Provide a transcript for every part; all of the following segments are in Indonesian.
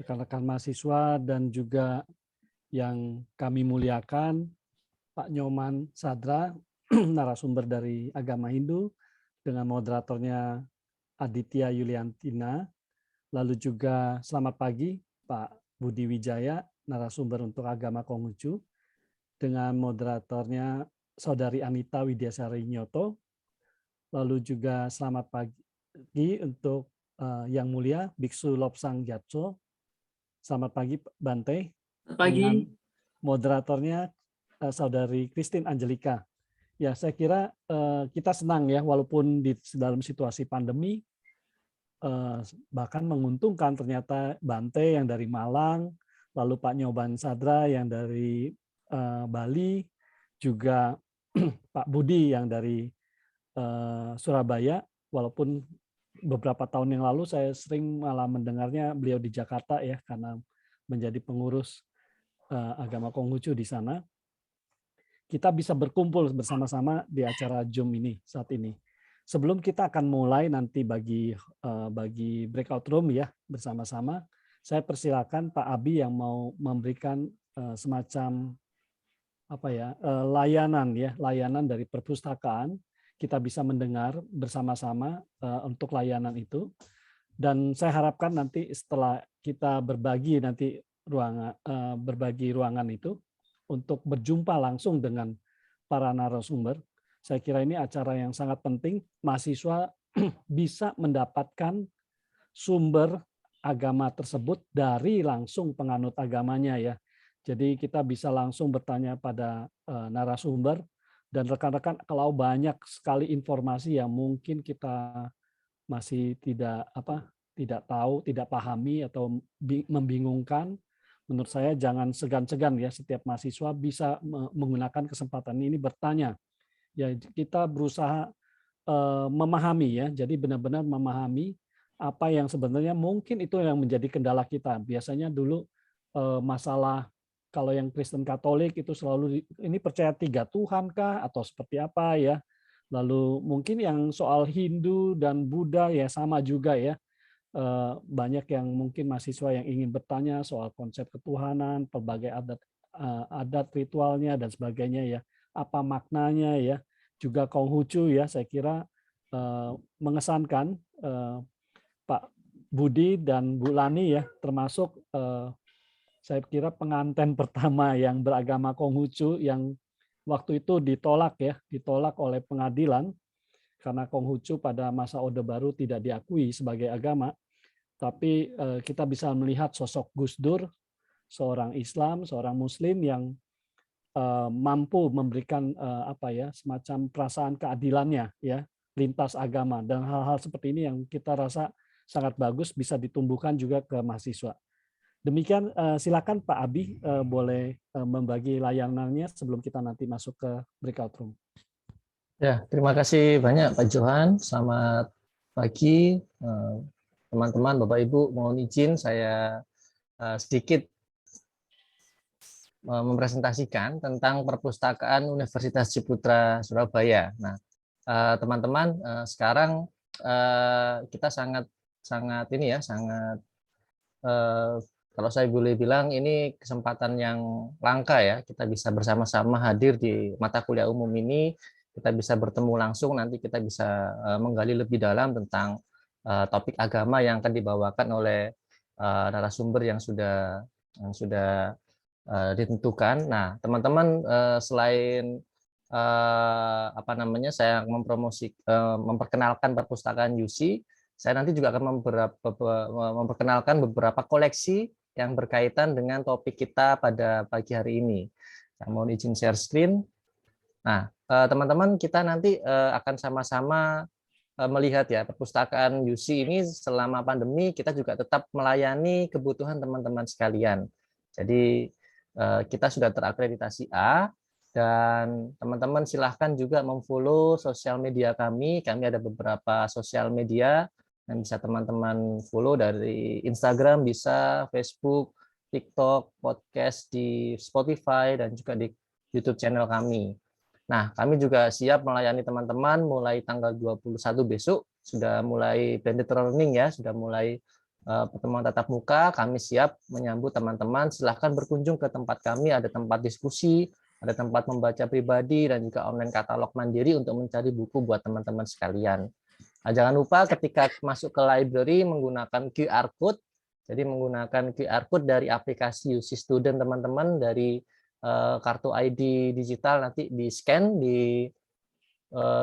rekan-rekan mahasiswa dan juga yang kami muliakan, Pak Nyoman Sadra, narasumber dari agama Hindu, dengan moderatornya Aditya Yuliantina. Lalu juga selamat pagi Pak Budi Wijaya, narasumber untuk agama Konghucu, dengan moderatornya Saudari Anita Widyasari Nyoto. Lalu juga selamat pagi untuk Yang Mulia Biksu Lobsang Gyatso. Selamat pagi Bante. Dengan Pagi. moderatornya Saudari Christine Angelika. Ya, saya kira kita senang ya, walaupun di dalam situasi pandemi, bahkan menguntungkan ternyata Bante yang dari Malang, lalu Pak Nyoman Sadra yang dari Bali, juga Pak Budi yang dari Surabaya, walaupun beberapa tahun yang lalu saya sering malah mendengarnya beliau di Jakarta ya, karena menjadi pengurus agama Konghucu di sana. Kita bisa berkumpul bersama-sama di acara Zoom ini saat ini. Sebelum kita akan mulai nanti bagi breakout room ya bersama-sama, saya persilakan Pak Abi yang mau memberikan semacam layanan dari perpustakaan. Kita bisa mendengar bersama-sama untuk layanan itu. Dan saya harapkan nanti setelah kita berbagi ruangan itu untuk berjumpa langsung dengan para narasumber. Saya kira ini acara yang sangat penting. Mahasiswa bisa mendapatkan sumber agama tersebut dari langsung penganut agamanya ya. Jadi kita bisa langsung bertanya pada narasumber, dan rekan-rekan kalau banyak sekali informasi yang mungkin kita masih tidak tahu, tidak pahami atau membingungkan, menurut saya jangan segan-segan ya, setiap mahasiswa bisa menggunakan kesempatan ini bertanya. Ya, kita berusaha memahami ya, jadi benar-benar memahami apa yang sebenarnya mungkin itu yang menjadi kendala kita. Biasanya dulu masalah kalau yang Kristen Katolik itu selalu ini percaya 3 Tuhan kah atau seperti apa ya. Lalu mungkin yang soal Hindu dan Buddha ya sama juga ya. Banyak yang mungkin mahasiswa yang ingin bertanya soal konsep ketuhanan, berbagai adat ritualnya dan sebagainya ya. Apa maknanya ya. Juga Konghucu ya, saya kira mengesankan Pak Budi dan Bu Lani ya, termasuk saya kira pengantin pertama yang beragama Konghucu yang waktu itu ditolak oleh pengadilan karena Konghucu pada masa Orde Baru tidak diakui sebagai agama. Tapi kita bisa melihat sosok Gus Dur, seorang Islam, seorang Muslim yang mampu memberikan semacam perasaan keadilannya ya lintas agama, dan hal-hal seperti ini yang kita rasa sangat bagus bisa ditumbuhkan juga ke mahasiswa. Demikian, silakan Pak Abi boleh membagi layanannya sebelum kita nanti masuk ke breakout room. Ya, terima kasih banyak Pak Johan. Selamat pagi teman-teman, Bapak Ibu. Mohon izin saya sedikit mempresentasikan tentang perpustakaan Universitas Ciputra Surabaya. Nah, teman-teman, sekarang kita sangat kalau saya boleh bilang ini kesempatan yang langka ya, kita bisa bersama-sama hadir di mata kuliah umum ini, kita bisa bertemu langsung, nanti kita bisa menggali lebih dalam tentang topik agama yang akan dibawakan oleh narasumber yang sudah ditentukan. Nah, teman-teman, selain saya memperkenalkan perpustakaan UC, saya nanti juga akan memperkenalkan beberapa koleksi yang berkaitan dengan topik kita pada pagi hari ini. Saya mohon izin share screen. Nah, teman-teman, kita nanti akan sama-sama melihat ya, perpustakaan UC ini selama pandemi kita juga tetap melayani kebutuhan teman-teman sekalian. Jadi kita sudah terakreditasi A, dan teman-teman silahkan juga memfollow sosial media kami. Kami ada beberapa sosial media yang bisa teman-teman follow, dari Instagram bisa, Facebook, TikTok, podcast di Spotify, dan juga di YouTube channel kami. Nah, kami juga siap melayani teman-teman mulai tanggal 21 besok, sudah mulai blended learning ya, sudah mulai pertemuan tatap muka, kami siap menyambut teman-teman. Silahkan berkunjung ke tempat kami, ada tempat diskusi, ada tempat membaca pribadi, dan juga online katalog mandiri untuk mencari buku buat teman-teman sekalian. Nah, jangan lupa ketika masuk ke library menggunakan QR code. Jadi menggunakan QR code dari aplikasi UC Student teman-teman, dari kartu ID digital nanti di-scan di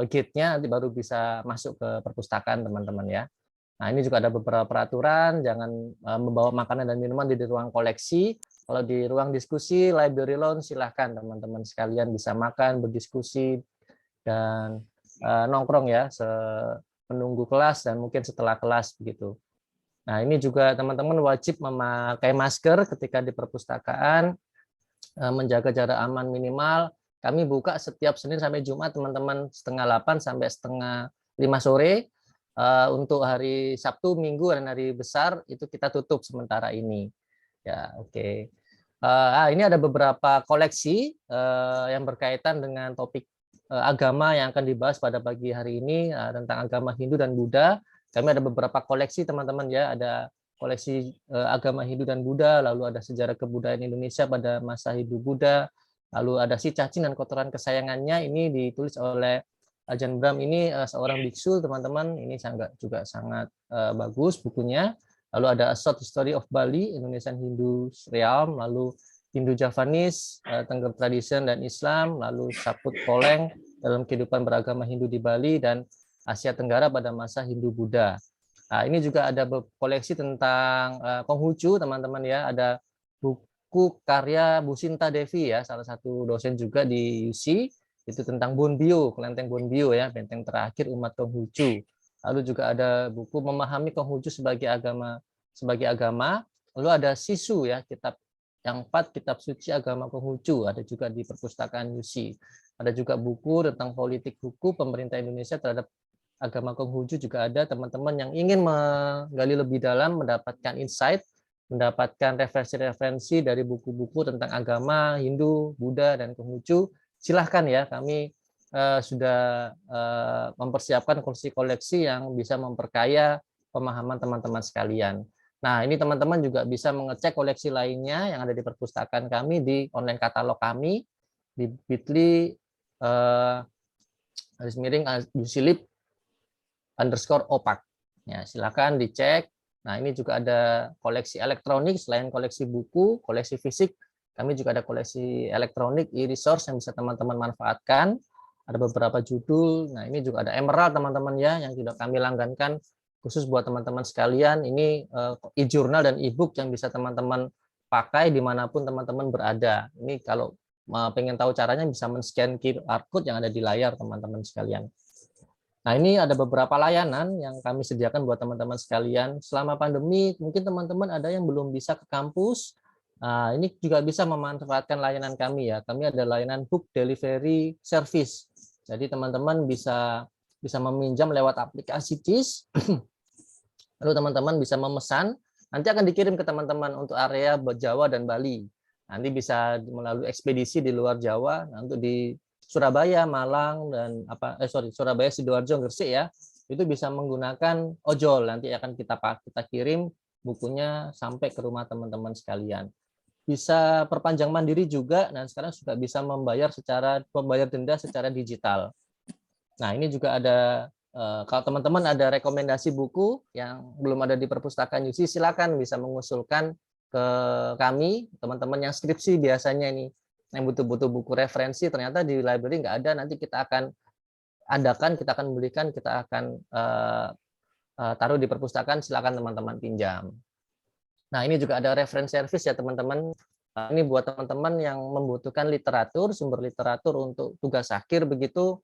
gate-nya, nanti baru bisa masuk ke perpustakaan teman-teman ya. Nah, ini juga ada beberapa peraturan, jangan membawa makanan dan minuman di ruang koleksi. Kalau di ruang diskusi, library lounge, silahkan teman-teman sekalian bisa makan, berdiskusi, dan nongkrong ya, menunggu kelas dan mungkin setelah kelas begitu. Nah, ini juga teman-teman wajib memakai masker ketika di perpustakaan, menjaga jarak aman minimal. Kami buka setiap Senin sampai Jumat teman-teman setengah 8 sampai setengah 5 sore. Untuk hari Sabtu, Minggu, dan hari besar itu kita tutup sementara ini. Ya, oke. Ini ada beberapa koleksi yang berkaitan dengan topik agama yang akan dibahas pada pagi hari ini, tentang agama Hindu dan Buddha. Kami ada beberapa koleksi teman-teman ya, ada koleksi agama Hindu dan Buddha, lalu ada sejarah kebudayaan Indonesia pada masa Hindu Buddha, lalu ada si cacing dan kotoran kesayangannya, ini ditulis oleh Ajahn Brahm, ini seorang biksu teman-teman, ini juga sangat bagus bukunya. Lalu ada A Short History of Bali, Indonesian Hindu Realm, lalu Hindu Javanese, Tengger Tradition dan Islam, lalu Saput Koleng dalam kehidupan beragama Hindu di Bali, dan Asia Tenggara pada masa Hindu Buddha. Nah, ini juga ada koleksi tentang Konghucu teman-teman ya, ada buku karya Bu Sinta Devi ya, salah satu dosen juga di UC, itu tentang Bonbio, kelenteng Bonbio ya, benteng terakhir umat Konghucu. Lalu juga ada buku Memahami Konghucu sebagai agama. Lalu ada Sisu ya, kitab yang 4 kitab suci agama Konghucu, ada juga di perpustakaan UC. Ada juga buku tentang politik hukum pemerintah Indonesia terhadap agama Konghucu juga ada. Teman-teman yang ingin menggali lebih dalam, mendapatkan insight, mendapatkan referensi-referensi dari buku-buku tentang agama Hindu, Buddha, dan Konghucu, silahkan ya, kami sudah mempersiapkan koleksi-koleksi yang bisa memperkaya pemahaman teman-teman sekalian. Nah, ini teman-teman juga bisa mengecek koleksi lainnya yang ada di perpustakaan kami di online katalog kami di bit.ly _opak. Ya, silakan dicek. Nah, ini juga ada koleksi elektronik selain koleksi buku, koleksi fisik. Kami juga ada koleksi elektronik e-resource yang bisa teman-teman manfaatkan. Ada beberapa judul. Nah, ini juga ada Emerald teman-teman ya, yang tidak kami langgankan khusus buat teman-teman sekalian. Ini e-journal dan e-book yang bisa teman-teman pakai dimanapun teman-teman berada. Ini kalau pengen tahu caranya bisa men-scan QR code yang ada di layar teman-teman sekalian. Nah, ini ada beberapa layanan yang kami sediakan buat teman-teman sekalian. Selama pandemi, mungkin teman-teman ada yang belum bisa ke kampus. Nah, ini juga bisa memanfaatkan layanan kami ya. Kami ada layanan book delivery service. Jadi teman-teman bisa meminjam lewat aplikasi JIS. Lalu teman-teman bisa memesan, nanti akan dikirim ke teman-teman untuk area Jawa dan Bali. Nanti bisa melalui ekspedisi di luar Jawa, untuk di Surabaya, Malang, dan Surabaya, Sidoarjo, Gresik ya, itu bisa menggunakan ojol. Nanti akan kita kirim bukunya sampai ke rumah teman-teman sekalian. Bisa perpanjang mandiri juga, dan sekarang juga bisa membayar denda secara digital. Nah, ini juga ada, kalau teman-teman ada rekomendasi buku yang belum ada di perpustakaan UC, silakan bisa mengusulkan ke kami, teman-teman yang skripsi biasanya ini, yang butuh buku referensi, ternyata di library nggak ada, nanti kita akan adakan, kita akan belikan, kita akan taruh di perpustakaan, silakan teman-teman pinjam. Nah, ini juga ada reference service ya teman-teman. Ini buat teman-teman yang membutuhkan literatur, sumber literatur untuk tugas akhir begitu,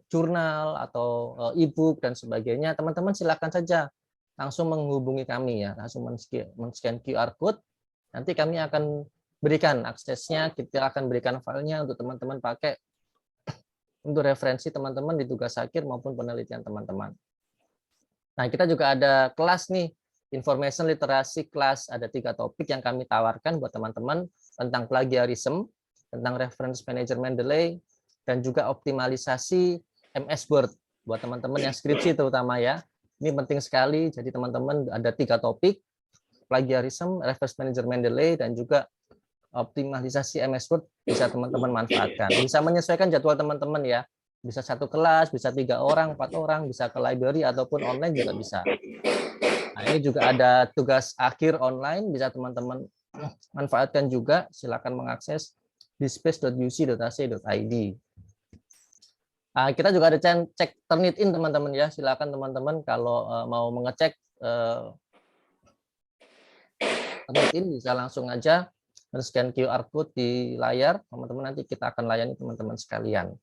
jurnal atau e-book dan sebagainya, teman-teman silakan saja langsung menghubungi kami ya, langsung men-scan QR code, nanti kami akan berikan aksesnya, kita akan berikan filenya untuk teman-teman pakai untuk referensi teman-teman di tugas akhir maupun penelitian teman-teman. Nah, kita juga ada kelas nih, information literasi class, ada 3 topik yang kami tawarkan buat teman-teman tentang plagiarism, tentang reference management delay, dan juga optimalisasi MS Word buat teman-teman yang skripsi terutama ya. Ini penting sekali. Jadi teman-teman ada 3 topik, plagiarism, reverse management delay, dan juga optimalisasi MS Word bisa teman-teman manfaatkan. Bisa menyesuaikan jadwal teman-teman ya. Bisa 1 kelas, bisa 3 orang, 4 orang, bisa ke library ataupun online juga bisa. Nah, ini juga ada tugas akhir online, bisa teman-teman manfaatkan juga. Silakan mengakses di space.uc.ac.id. Kita juga ada cek Turnitin teman-teman ya. Silakan teman-teman kalau mau mengecek Turnitin bisa langsung aja men-scan QR code di layar. Teman-teman nanti kita akan layani teman-teman sekalian.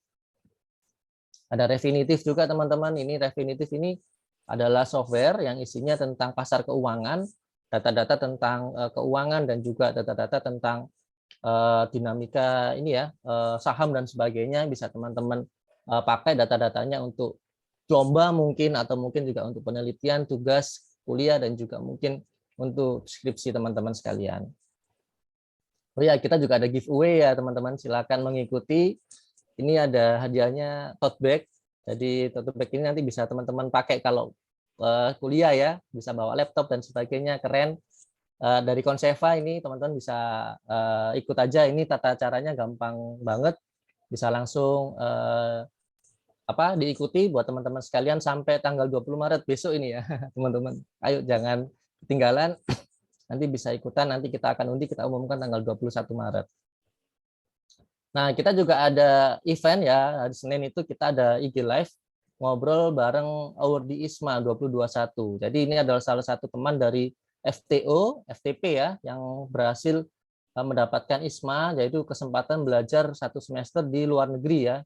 Ada Refinitiv juga teman-teman. Ini Refinitiv ini adalah software yang isinya tentang pasar keuangan, data-data tentang keuangan, dan juga data-data tentang dinamika ini ya, saham dan sebagainya. Bisa teman-teman pakai data-datanya untuk lomba mungkin, atau mungkin juga untuk penelitian, tugas kuliah, dan juga mungkin untuk skripsi teman-teman sekalian. Oh ya, kita juga ada giveaway ya teman-teman, silakan mengikuti. Ini ada hadiahnya tote bag. Jadi tote bag ini nanti bisa teman-teman pakai kalau kuliah ya, bisa bawa laptop dan sebagainya, keren. Dari Konseva ini teman-teman bisa ikut aja, ini tata caranya gampang banget, bisa langsung diikuti buat teman-teman sekalian sampai tanggal 20 Maret besok ini ya teman-teman. Ayo jangan ketinggalan, nanti bisa ikutan, nanti kita akan undi, kita umumkan tanggal 21 Maret. Nah, kita juga ada event ya, hari Senin itu kita ada IG Live, ngobrol bareng Awardi ISMA 2021. Jadi ini adalah salah satu teman dari FTO, FTP ya, yang berhasil mendapatkan ISMA, yaitu kesempatan belajar 1 semester di luar negeri ya.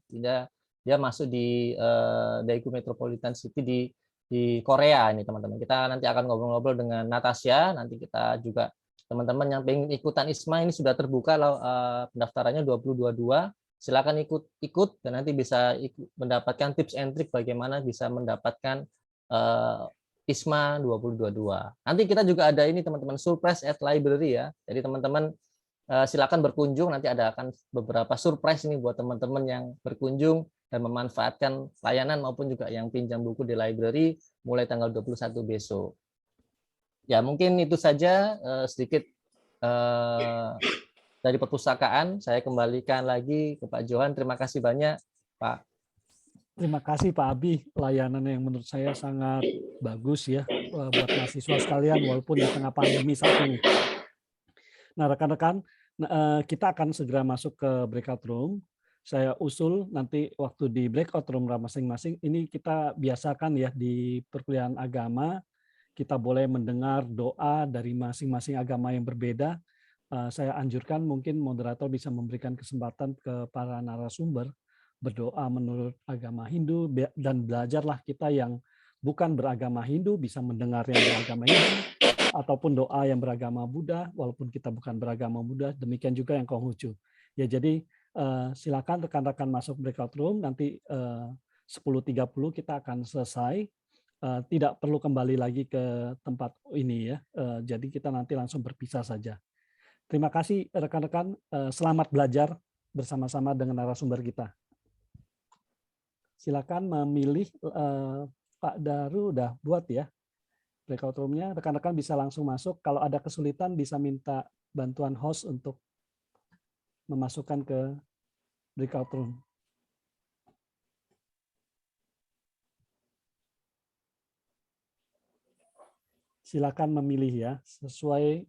Dia masuk di Daegu Metropolitan City di Korea ini teman-teman. Kita nanti akan ngobrol-ngobrol dengan Natasha, nanti kita juga teman-teman yang ingin ikutan ISMA ini sudah terbuka pendaftarannya 2022. Silakan ikut dan nanti bisa mendapatkan tips and trick bagaimana bisa mendapatkan ISMA 2022. Nanti kita juga ada ini teman-teman, surprise at library ya. Jadi teman-teman silakan berkunjung, nanti ada akan beberapa surprise ini buat teman-teman yang berkunjung dan memanfaatkan layanan maupun juga yang pinjam buku di library mulai tanggal 21 besok. Ya, mungkin itu saja sedikit dari perpustakaan. Saya kembalikan lagi ke Pak Johan. Terima kasih banyak, Pak. Terima kasih Pak Abi, layanan yang menurut saya sangat bagus ya buat mahasiswa sekalian walaupun di tengah pandemi saat ini. Nah, rekan-rekan, kita akan segera masuk ke breakout room. Saya usul nanti waktu di breakout room masing-masing ini kita biasakan ya di perkuliahan agama, kita boleh mendengar doa dari masing-masing agama yang berbeda. Saya anjurkan mungkin moderator bisa memberikan kesempatan ke para narasumber berdoa menurut agama Hindu, dan belajarlah kita yang bukan beragama Hindu bisa mendengar yang beragama Hindu, ataupun doa yang beragama Buddha walaupun kita bukan beragama Buddha. Demikian juga yang Konghucu. Ya, jadi silakan rekan-rekan masuk breakout room, nanti 10.30 kita akan selesai. Tidak perlu kembali lagi ke tempat ini ya. Jadi kita nanti langsung berpisah saja. Terima kasih rekan-rekan. Selamat belajar bersama-sama dengan narasumber kita. Silakan memilih, Pak Daru udah buat ya breakout room-nya. Rekan-rekan bisa langsung masuk. Kalau ada kesulitan bisa minta bantuan host untuk memasukkan ke breakout room. Silakan memilih ya, sesuai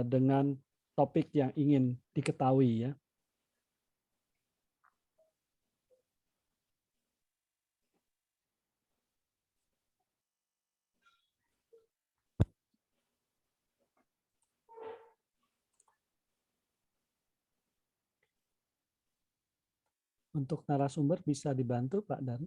dengan topik yang ingin diketahui ya. Untuk narasumber bisa dibantu Pak Daru.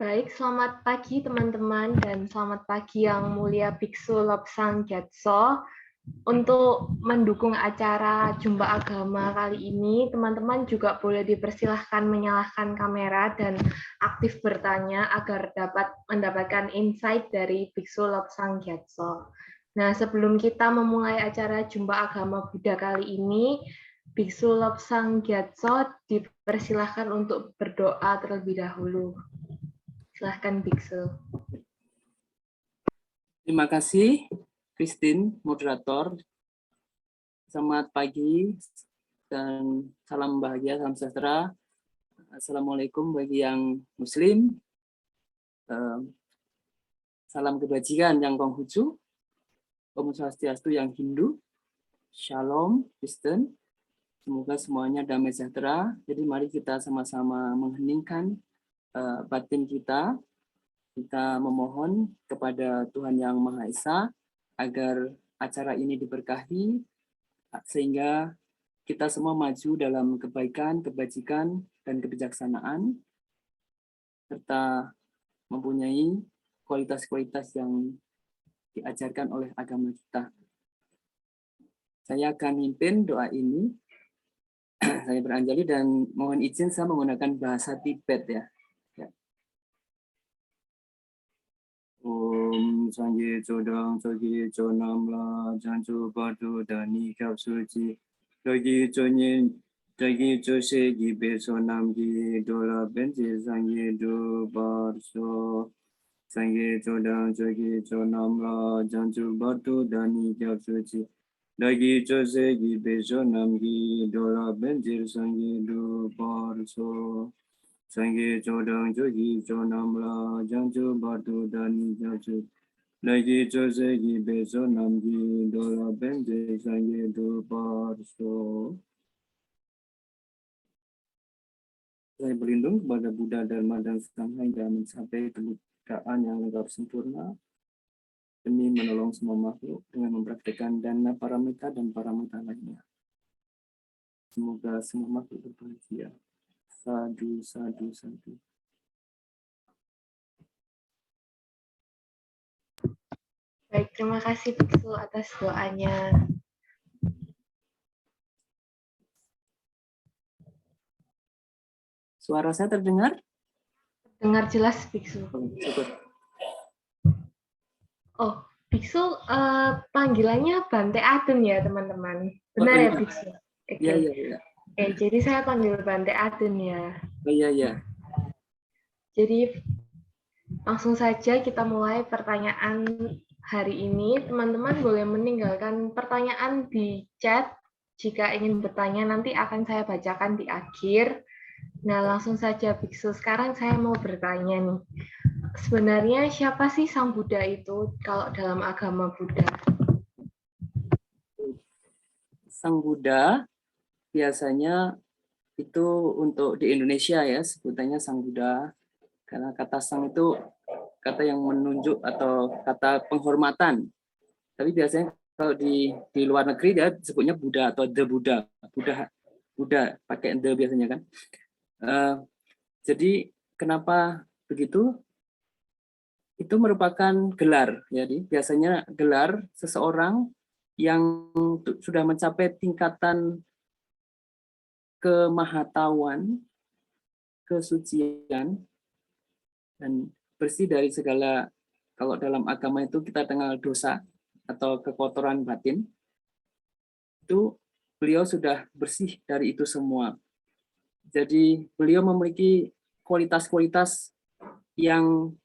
Baik, selamat pagi teman-teman dan selamat pagi yang mulia Biksu Lobsang Gyatso. Untuk mendukung acara Jumpa Agama kali ini, teman-teman juga boleh dipersilahkan menyalakan kamera dan aktif bertanya agar dapat mendapatkan insight dari Biksu Lobsang Gyatso. Nah, sebelum kita memulai acara Jumpa Agama Buddha kali ini, Biksu Lobsang Gyatso dipersilahkan untuk berdoa terlebih dahulu. Silahkan Biksu. Terima kasih, Christine, moderator. Selamat pagi dan salam bahagia, salam sejahtera. Assalamualaikum bagi yang Muslim. Salam kebajikan yang Konghucu. Om Swastiastu yang Hindu. Shalom, Kristen. Semoga semuanya damai sejahtera. Jadi mari kita sama-sama mengheningkan batin kita. Kita memohon kepada Tuhan Yang Maha Esa agar acara ini diberkahi sehingga kita semua maju dalam kebaikan, kebajikan, dan kebijaksanaan serta mempunyai kualitas-kualitas yang diajarkan oleh agama kita. Saya akan mimpin doa ini. Saya beranjali dan mohon izin saya menggunakan bahasa Tibet ya. Om Sangye Chodang Sogi Chonam La Janju Badu Dani Kap Suci Dogi Chonyin Dogi Chose Gi Beso Nam Gi Dola Benji Sangye Du Barso Sangye Chodang Sogi Chonam La Janju Badu Dani Kap Suci Dogi Chose Gi Beso Nam Gi Dola Benji Sangye Du Barso Sangye Chodang Jogi Chonam La Janju Batu Dani Japsu Lagi Chose Gi Beso Namgi Dola Benje Sangye Du Parso. Saya berlindung kepada Buddha, Dharma, dan Sangha hingga mencapai kemuliaan yang lengkap sempurna demi menolong semua makhluk dengan mempraktikkan dana paramita dan paramita lainnya. Semoga semua makhluk berbahagia. Sadu, sadu, sadu. Baik, terima kasih Biksu atas doanya. Suara saya terdengar? Dengar jelas Biksu. Syukur. Oh, Biksu panggilannya Bante Aden ya teman-teman. Benar ya Biksu? Oke. Iya. Oke, jadi saya panggil Bante Aden ya. Iya. Jadi langsung saja kita mulai pertanyaan hari ini. Teman-teman boleh meninggalkan pertanyaan di chat. Jika ingin bertanya nanti akan saya bacakan di akhir. Nah, langsung saja Biksu. Sekarang saya mau bertanya nih. Sebenarnya siapa sih Sang Buddha itu kalau dalam agama Buddha? Sang Buddha biasanya itu untuk di Indonesia ya sebutannya Sang Buddha karena kata sang itu kata yang menunjuk atau kata penghormatan. Tapi biasanya kalau di luar negeri dia sebutnya Buddha atau The Buddha. Buddha pakai the biasanya kan. Jadi kenapa begitu? Itu merupakan gelar. Jadi biasanya gelar seseorang yang sudah mencapai tingkatan kemahatauan, kesucian, dan bersih dari segala, kalau dalam agama itu kita kenal dosa atau kekotoran batin, itu beliau sudah bersih dari itu semua. Jadi beliau memiliki kualitas-kualitas yang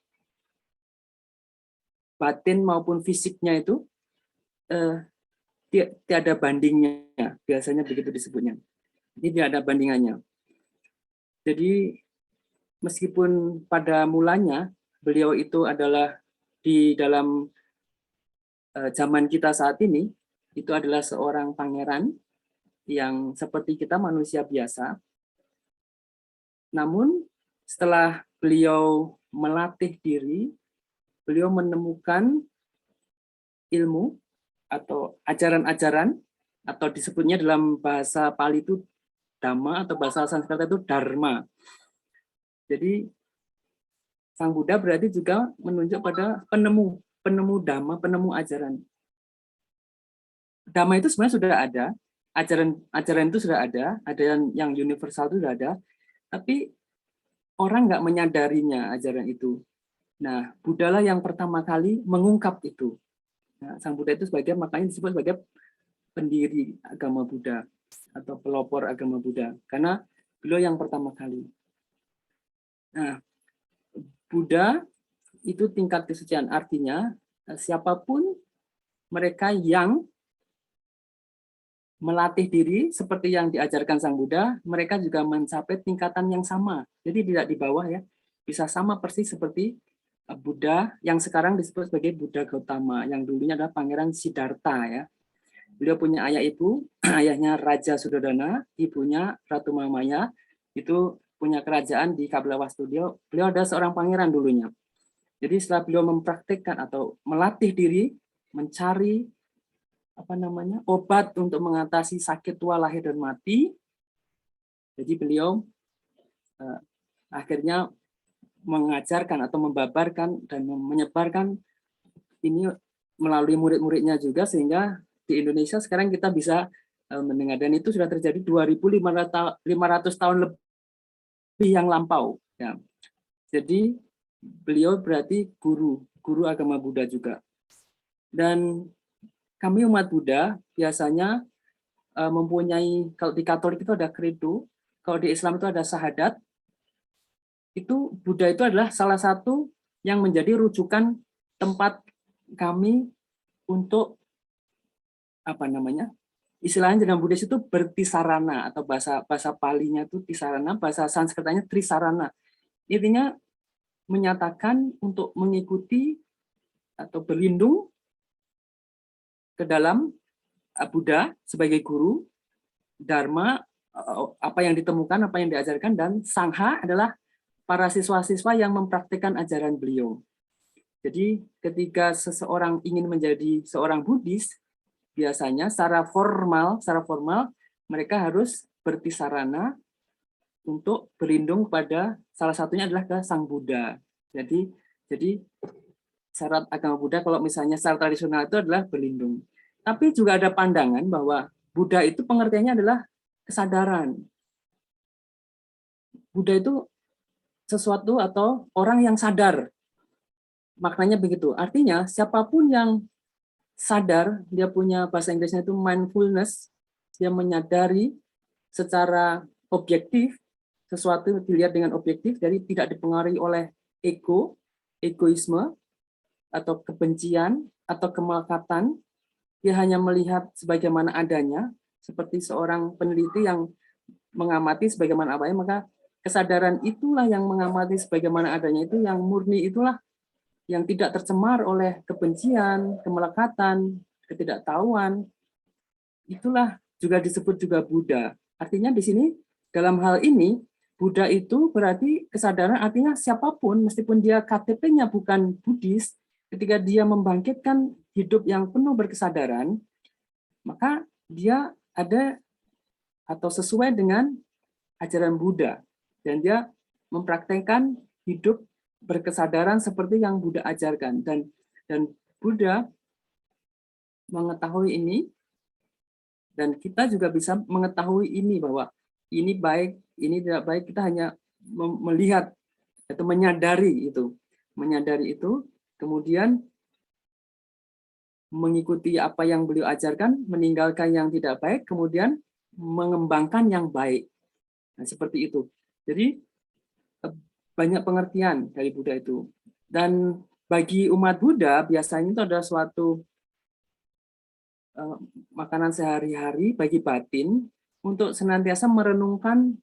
batin maupun fisiknya itu tiada bandingnya, biasanya begitu disebutnya. Ini tidak ada bandingannya. Jadi meskipun pada mulanya beliau itu adalah di dalam zaman kita saat ini, itu adalah seorang pangeran yang seperti kita manusia biasa. Namun setelah beliau melatih diri, beliau menemukan ilmu atau ajaran-ajaran, atau disebutnya dalam bahasa Pali itu Dhamma, atau bahasa Sanskerta itu Dharma. Jadi Sang Buddha berarti juga menunjuk pada penemu dhamma, penemu ajaran. Dhamma itu sebenarnya sudah ada, ajaran itu sudah ada yang universal itu sudah ada, tapi orang nggak menyadarinya ajaran itu. Nah, Buddha lah yang pertama kali mengungkap itu. Nah, Sang Buddha itu makanya disebut sebagai pendiri agama Buddha atau pelopor agama Buddha, karena beliau yang pertama kali. Nah, Buddha itu tingkat kesucian, artinya siapapun mereka yang melatih diri seperti yang diajarkan Sang Buddha, mereka juga mencapai tingkatan yang sama. Jadi tidak di bawah ya, bisa sama persis seperti Buddha yang sekarang disebut sebagai Buddha Gautama, yang dulunya adalah Pangeran Siddhartha ya. Beliau punya ayah ibu, ayahnya Raja Suddhodana, ibunya Ratu Mahamaya, itu punya kerajaan di Kapilawastu. Beliau adalah seorang pangeran dulunya. Jadi setelah beliau mempraktikkan atau melatih diri, mencari obat untuk mengatasi sakit tua lahir dan mati, jadi beliau akhirnya mengajarkan atau membabarkan dan menyebarkan ini melalui murid-muridnya juga, sehingga di Indonesia sekarang kita bisa mendengar, dan itu sudah terjadi 2.500 tahun lebih yang lampau ya. Jadi beliau berarti guru agama Buddha juga. Dan kami umat Buddha biasanya mempunyai, kalau di Katolik itu ada credo, kalau di Islam itu ada syahadat. Itu Buddha itu adalah salah satu yang menjadi rujukan tempat kami untuk istilahnya dalam Buddhis itu bertisarana, atau bahasa Palinya itu tisarana, bahasa Sanskertanya trisarana. Intinya menyatakan untuk mengikuti atau berlindung ke dalam Buddha sebagai guru, Dharma, apa yang ditemukan, apa yang diajarkan, dan Sangha adalah para siswa-siswa yang mempraktikkan ajaran beliau. Jadi ketika seseorang ingin menjadi seorang Buddhis, biasanya secara formal mereka harus bertisarana untuk berlindung pada salah satunya adalah ke Sang Buddha. Jadi syarat agama Buddha kalau misalnya secara tradisional itu adalah berlindung. Tapi juga ada pandangan bahwa Buddha itu pengertiannya adalah kesadaran. Buddha itu sesuatu atau orang yang sadar. Maknanya begitu. Artinya siapapun yang sadar, dia punya bahasa Inggrisnya itu mindfulness, dia menyadari secara objektif, sesuatu dilihat dengan objektif, jadi tidak dipengaruhi oleh egoisme, atau kebencian, atau kemelekatan. Dia hanya melihat sebagaimana adanya, seperti seorang peneliti yang mengamati sebagaimana adanya, maka kesadaran itulah yang mengamati sebagaimana adanya, itu yang murni, itulah yang tidak tercemar oleh kebencian, kemelekatan, ketidaktahuan. Itulah juga disebut juga Buddha. Artinya di sini dalam hal ini Buddha itu berarti kesadaran, artinya siapapun meskipun dia KTP-nya bukan Buddhis, ketika dia membangkitkan hidup yang penuh berkesadaran, maka dia ada atau sesuai dengan ajaran Buddha, dan dia mempraktekkan hidup berkesadaran seperti yang Buddha ajarkan, dan Buddha mengetahui ini, dan kita juga bisa mengetahui ini bahwa ini baik, ini tidak baik. Kita hanya melihat atau menyadari itu, kemudian mengikuti apa yang beliau ajarkan, meninggalkan yang tidak baik, kemudian mengembangkan yang baik. Nah, seperti itu. Jadi banyak pengertian dari Buddha itu. Dan bagi umat Buddha biasanya itu adalah suatu makanan sehari-hari bagi batin untuk senantiasa merenungkan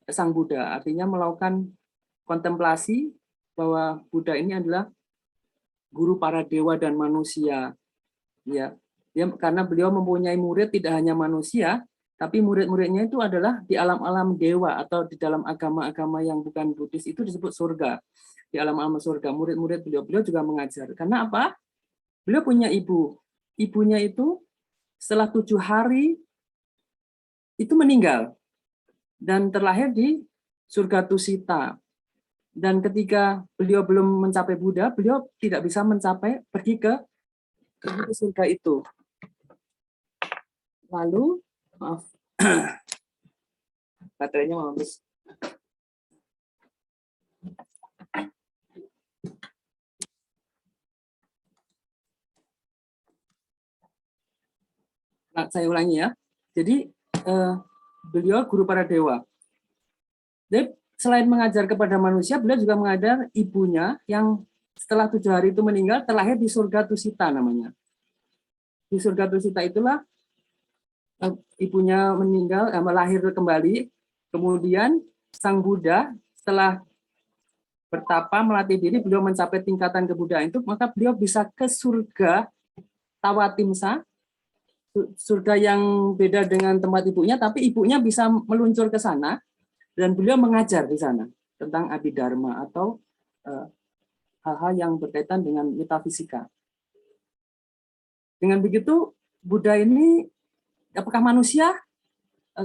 Sang Buddha, artinya melakukan kontemplasi bahwa Buddha ini adalah guru para dewa dan manusia. Ya, karena beliau mempunyai murid tidak hanya manusia, tapi murid-muridnya itu adalah di alam-alam dewa, atau di dalam agama-agama yang bukan Buddhis itu disebut surga. Di alam-alam surga, murid-murid beliau juga mengajar. Karena apa? Beliau punya ibu. Ibunya itu setelah 7 hari itu meninggal dan terlahir di surga Tusita. Dan ketika beliau belum mencapai Buddha, beliau tidak bisa pergi ke surga itu. Lalu, maaf, baterainya mau habis. Nah, saya ulangi ya. Jadi beliau guru para dewa. Jadi selain mengajar kepada manusia, beliau juga mengajar ibunya yang setelah 7 hari itu meninggal, terlahir di surga Tusita namanya. Di surga Tusita itulah ibunya meninggal, melahir kembali. Kemudian Sang Buddha setelah bertapa melatih diri, beliau mencapai tingkatan kebudayaan itu, maka beliau bisa ke surga Tawatimsa, surga yang beda dengan tempat ibunya, tapi ibunya bisa meluncur ke sana dan beliau mengajar di sana tentang Abhidharma atau hal-hal yang berkaitan dengan metafisika. Dengan begitu, Buddha ini, apakah manusia?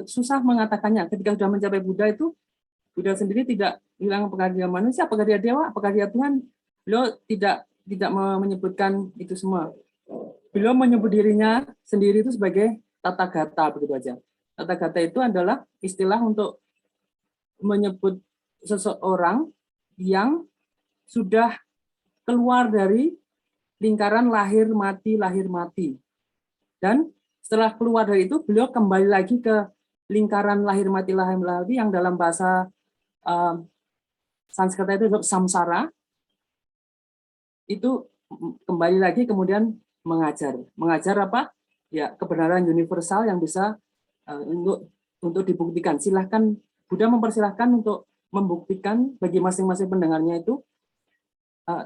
Susah mengatakannya. Ketika sudah mencapai Buddha itu, Buddha sendiri tidak bilang apakah dia manusia, apakah dia dewa, apakah dia Tuhan. Beliau tidak menyebutkan itu semua. Beliau menyebut dirinya sendiri itu sebagai Tathagata, begitu aja. Tathagata itu adalah istilah untuk menyebut seseorang yang sudah keluar dari lingkaran lahir mati. Dan setelah keluar dari itu, beliau kembali lagi ke lingkaran lahir mati yang dalam bahasa Sanskerta itu samsara. Itu kembali lagi kemudian mengajar. Mengajar apa? Ya, kebenaran universal yang bisa untuk dibuktikan. Silahkan, Buddha mempersilahkan untuk membuktikan bagi masing-masing pendengarnya itu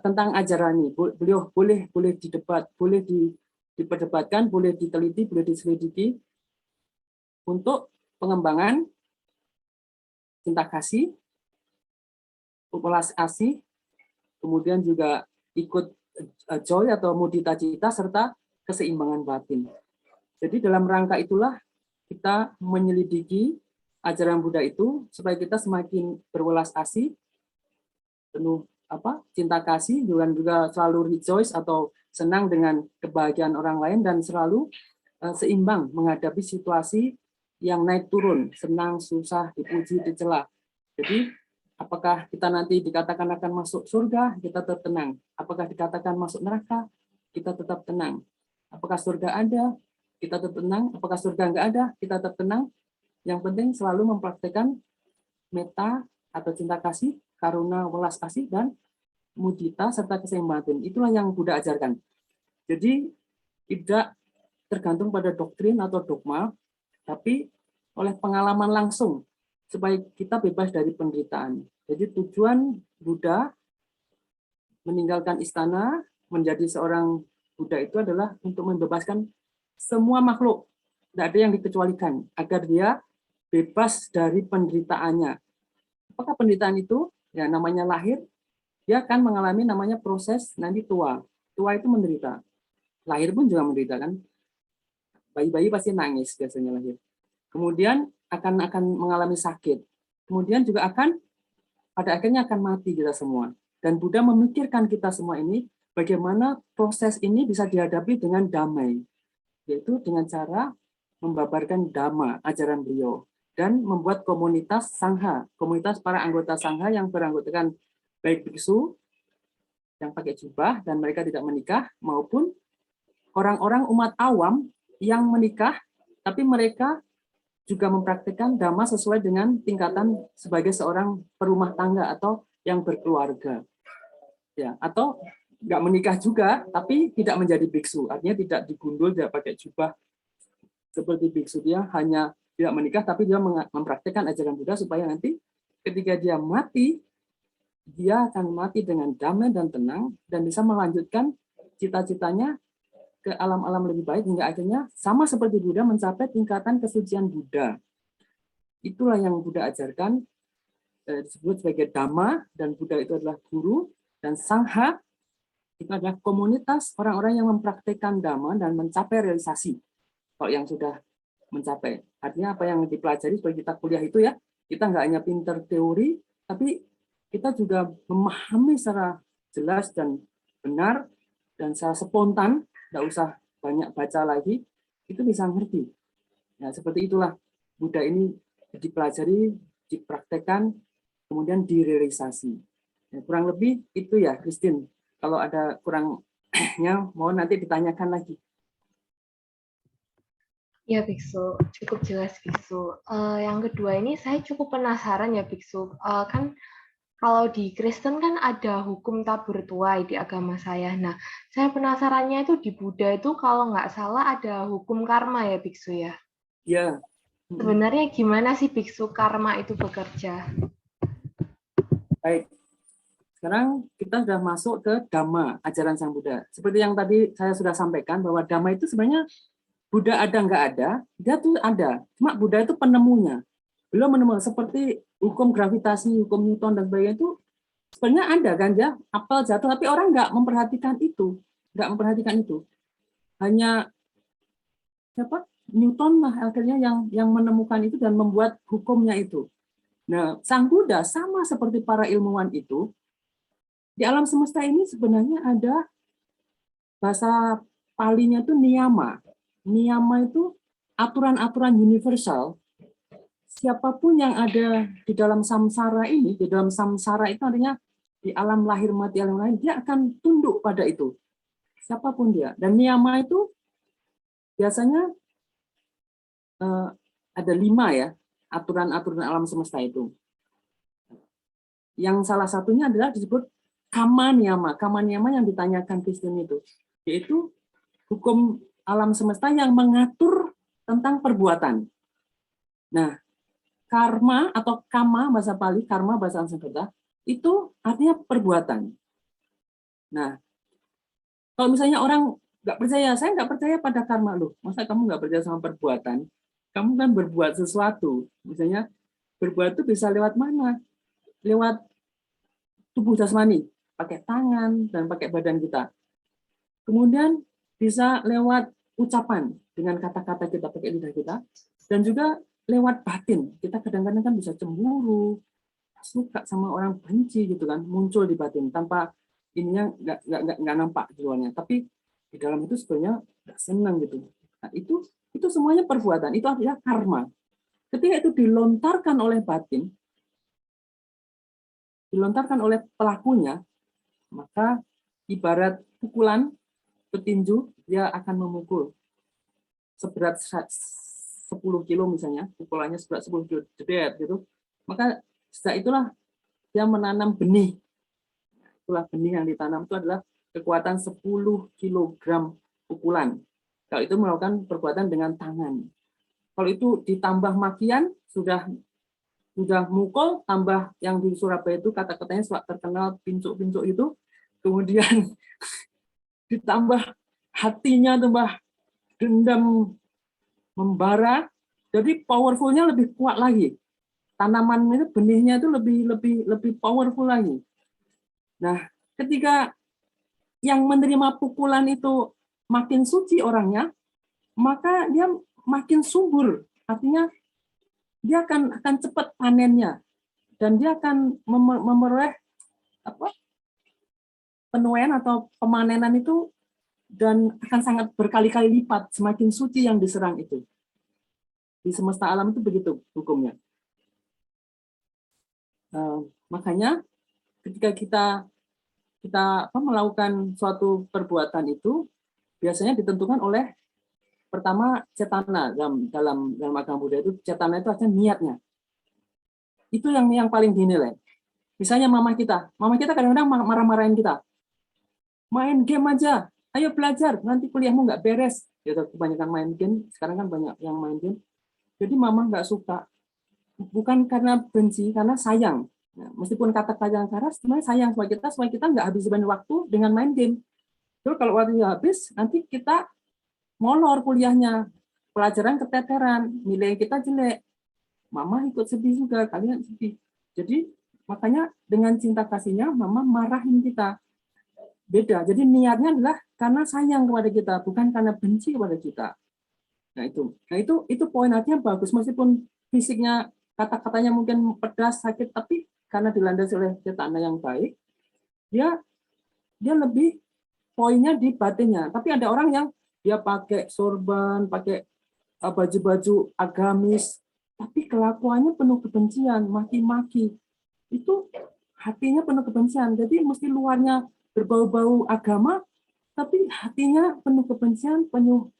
tentang ajaran ini. Beliau boleh didebat, boleh diperdebatkan, boleh diteliti, boleh diselidiki untuk pengembangan cinta kasih, welas asih, kemudian juga ikut joy atau mudita cita serta keseimbangan batin. Jadi dalam rangka itulah kita menyelidiki ajaran Buddha itu supaya kita semakin berwelas asih, penuh cinta kasih, dan juga selalu rejoice atau senang dengan kebahagiaan orang lain dan selalu seimbang menghadapi situasi yang naik turun, senang, susah, dipuji, dicela. Jadi apakah kita nanti dikatakan akan masuk surga, kita tetap tenang. Apakah dikatakan masuk neraka, kita tetap tenang. Apakah surga ada, kita tetap tenang. Apakah surga enggak ada, kita tetap tenang. Yang penting selalu mempraktikkan metta atau cinta kasih, karuna, welas asih, dan mudita serta keseimbangan. Itulah yang Buddha ajarkan. Jadi tidak tergantung pada doktrin atau dogma, tapi oleh pengalaman langsung supaya kita bebas dari penderitaan. Jadi tujuan Buddha meninggalkan istana menjadi seorang Buddha itu adalah untuk membebaskan semua makhluk, tidak ada yang dikecualikan, agar dia bebas dari penderitaannya. Apakah penderitaan itu? Ya, namanya lahir, dia akan mengalami namanya proses nanti tua. Tua itu menderita. Lahir pun juga menderita kan. Bayi-bayi pasti nangis biasanya lahir. Kemudian akan mengalami sakit. Kemudian juga pada akhirnya akan mati kita semua. Dan Buddha memikirkan kita semua ini bagaimana proses ini bisa dihadapi dengan damai, yaitu dengan cara membabarkan dhamma, ajaran beliau, dan membuat komunitas sangha, komunitas para anggota sangha yang beranggotakan baik biksu yang pakai jubah dan mereka tidak menikah, maupun orang-orang umat awam yang menikah, tapi mereka juga mempraktikkan dhamma sesuai dengan tingkatan sebagai seorang perumah tangga atau yang berkeluarga. Ya, atau nggak menikah juga, tapi tidak menjadi biksu. Artinya tidak digundul, tidak pakai jubah seperti biksu. Dia hanya tidak menikah, tapi dia mempraktikkan ajaran Buddha supaya nanti ketika dia mati, dia akan mati dengan damai dan tenang, dan bisa melanjutkan cita-citanya ke alam-alam lebih baik, hingga akhirnya sama seperti Buddha mencapai tingkatan kesucian Buddha. Itulah yang Buddha ajarkan, disebut sebagai Dhamma, dan Buddha itu adalah guru, dan Sangha itu adalah komunitas orang-orang yang mempraktikkan Dhamma dan mencapai realisasi. Kalau yang sudah mencapai, artinya apa yang dipelajari supaya kita kuliah itu ya, kita nggak hanya pinter teori, tapi kita juga memahami secara jelas dan benar dan secara spontan, nggak usah banyak baca lagi, itu bisa ngerti. Nah, seperti itulah Buddha ini dipelajari, dipraktekkan, kemudian direalisasi. Ya, kurang lebih itu ya, Christine. Kalau ada kurangnya, mau nanti ditanyakan lagi. Ya, Biksu, cukup jelas, Biksu. Yang kedua ini saya cukup penasaran ya, Biksu. Kan kalau di Kristen kan ada hukum tabur tuai di agama saya. Nah, saya penasarannya itu di Buddha itu kalau nggak salah ada hukum karma ya, Biksu ya. Ya. Sebenarnya gimana sih Biksu karma itu bekerja? Baik. Sekarang kita sudah masuk ke Dhamma, ajaran Sang Buddha. Seperti yang tadi saya sudah sampaikan bahwa Dhamma itu sebenarnya Buddha ada nggak ada, dia tuh ada. Cuma Buddha itu penemunya. Belum menemukan seperti hukum gravitasi, hukum Newton dan sebagainya itu sebenarnya ada kan ya, apel jatuh, tapi orang nggak memperhatikan itu, Hanya siapa? Newton lah akhirnya yang menemukan itu dan membuat hukumnya itu. Nah, Sang Buddha sama seperti para ilmuwan itu, di alam semesta ini sebenarnya ada bahasa Palinya itu niyama. Niyama itu aturan-aturan universal. Siapapun yang ada di dalam samsara ini, di dalam samsara itu artinya di alam lahir mati alam lain, dia akan tunduk pada itu. Siapapun dia. Dan niyama itu biasanya ada 5 ya, aturan-aturan alam semesta itu. Yang salah satunya adalah disebut kama niyama. Kama niyama yang ditanyakan Kristen itu, yaitu hukum alam semesta yang mengatur tentang perbuatan. Nah, karma atau kama bahasa Pali, karma bahasa Sanskerta, itu artinya perbuatan. Nah, kalau misalnya orang nggak percaya, saya nggak percaya pada karma loh. Masa kamu nggak percaya sama perbuatan? Kamu kan berbuat sesuatu. Misalnya berbuat itu bisa lewat mana? Lewat tubuh jasmani, pakai tangan dan pakai badan kita. Kemudian bisa lewat ucapan dengan kata-kata kita, pakai lidah kita, dan juga lewat batin. Kita kadang-kadang kan bisa cemburu, suka sama orang, benci gitu kan, muncul di batin tanpa ininya nggak nampak di luarnya, tapi di dalam itu sebenarnya nggak senang gitu. Nah, itu semuanya perbuatan, itu artinya karma. Ketika itu dilontarkan oleh batin, dilontarkan oleh pelakunya, maka ibarat pukulan petinju, dia akan memukul seberat 10 kilo misalnya, pukulannya seberat 10 kilo, jebret gitu. Maka sejak itulah dia menanam benih. Itulah benih yang ditanam itu adalah kekuatan 10 kilogram pukulan. Kalau itu melakukan perbuatan dengan tangan. Kalau itu ditambah makian, sudah mukul, tambah yang di Surabaya itu kata-katanya terkenal pincuk-pincuk itu, kemudian ditambah hatinya, tambah dendam membara, jadi powerfulnya lebih kuat lagi. Tanaman itu benihnya itu lebih powerful lagi. Nah, ketika yang menerima pukulan itu makin suci orangnya, maka dia makin subur. Artinya dia akan cepat panennya dan dia akan memperoleh penuaian atau pemanenan itu dan akan sangat berkali-kali lipat semakin suci yang diserang itu. Di semesta alam itu begitu hukumnya. Makanya ketika kita melakukan suatu perbuatan itu biasanya ditentukan oleh pertama cetana dalam agama Buddha itu. Cetana itu artinya niatnya. Itu yang paling dinilai. Misalnya mama kita kadang-kadang marah-marahin kita. Main game aja, ayo belajar, nanti kuliahmu nggak beres. Ya, kebanyakan main game, sekarang kan banyak yang main game. Jadi mama nggak suka, bukan karena benci, karena sayang. Nah, meskipun kata-kata yang keras, sebenarnya sayang supaya kita nggak habis-habisin waktu dengan main game. Terus kalau waktunya habis, nanti kita molor kuliahnya, pelajaran keteteran, nilai kita jelek. Mama ikut sedih juga, kalian sedih. Jadi makanya dengan cinta kasihnya, mama marahin kita. Beda. Jadi niatnya adalah karena sayang kepada kita, bukan karena benci kepada kita. Nah itu poin artinya bagus, meskipun fisiknya kata-katanya mungkin pedas, sakit, tapi karena dilandasi oleh tanah yang baik, dia lebih poinnya di batinnya. Tapi ada orang yang dia pakai sorban, pakai baju-baju agamis, tapi kelakuannya penuh kebencian, maki-maki. Itu hatinya penuh kebencian. Jadi mesti luarnya berbau-bau agama, tapi hatinya penuh kebencian, penuh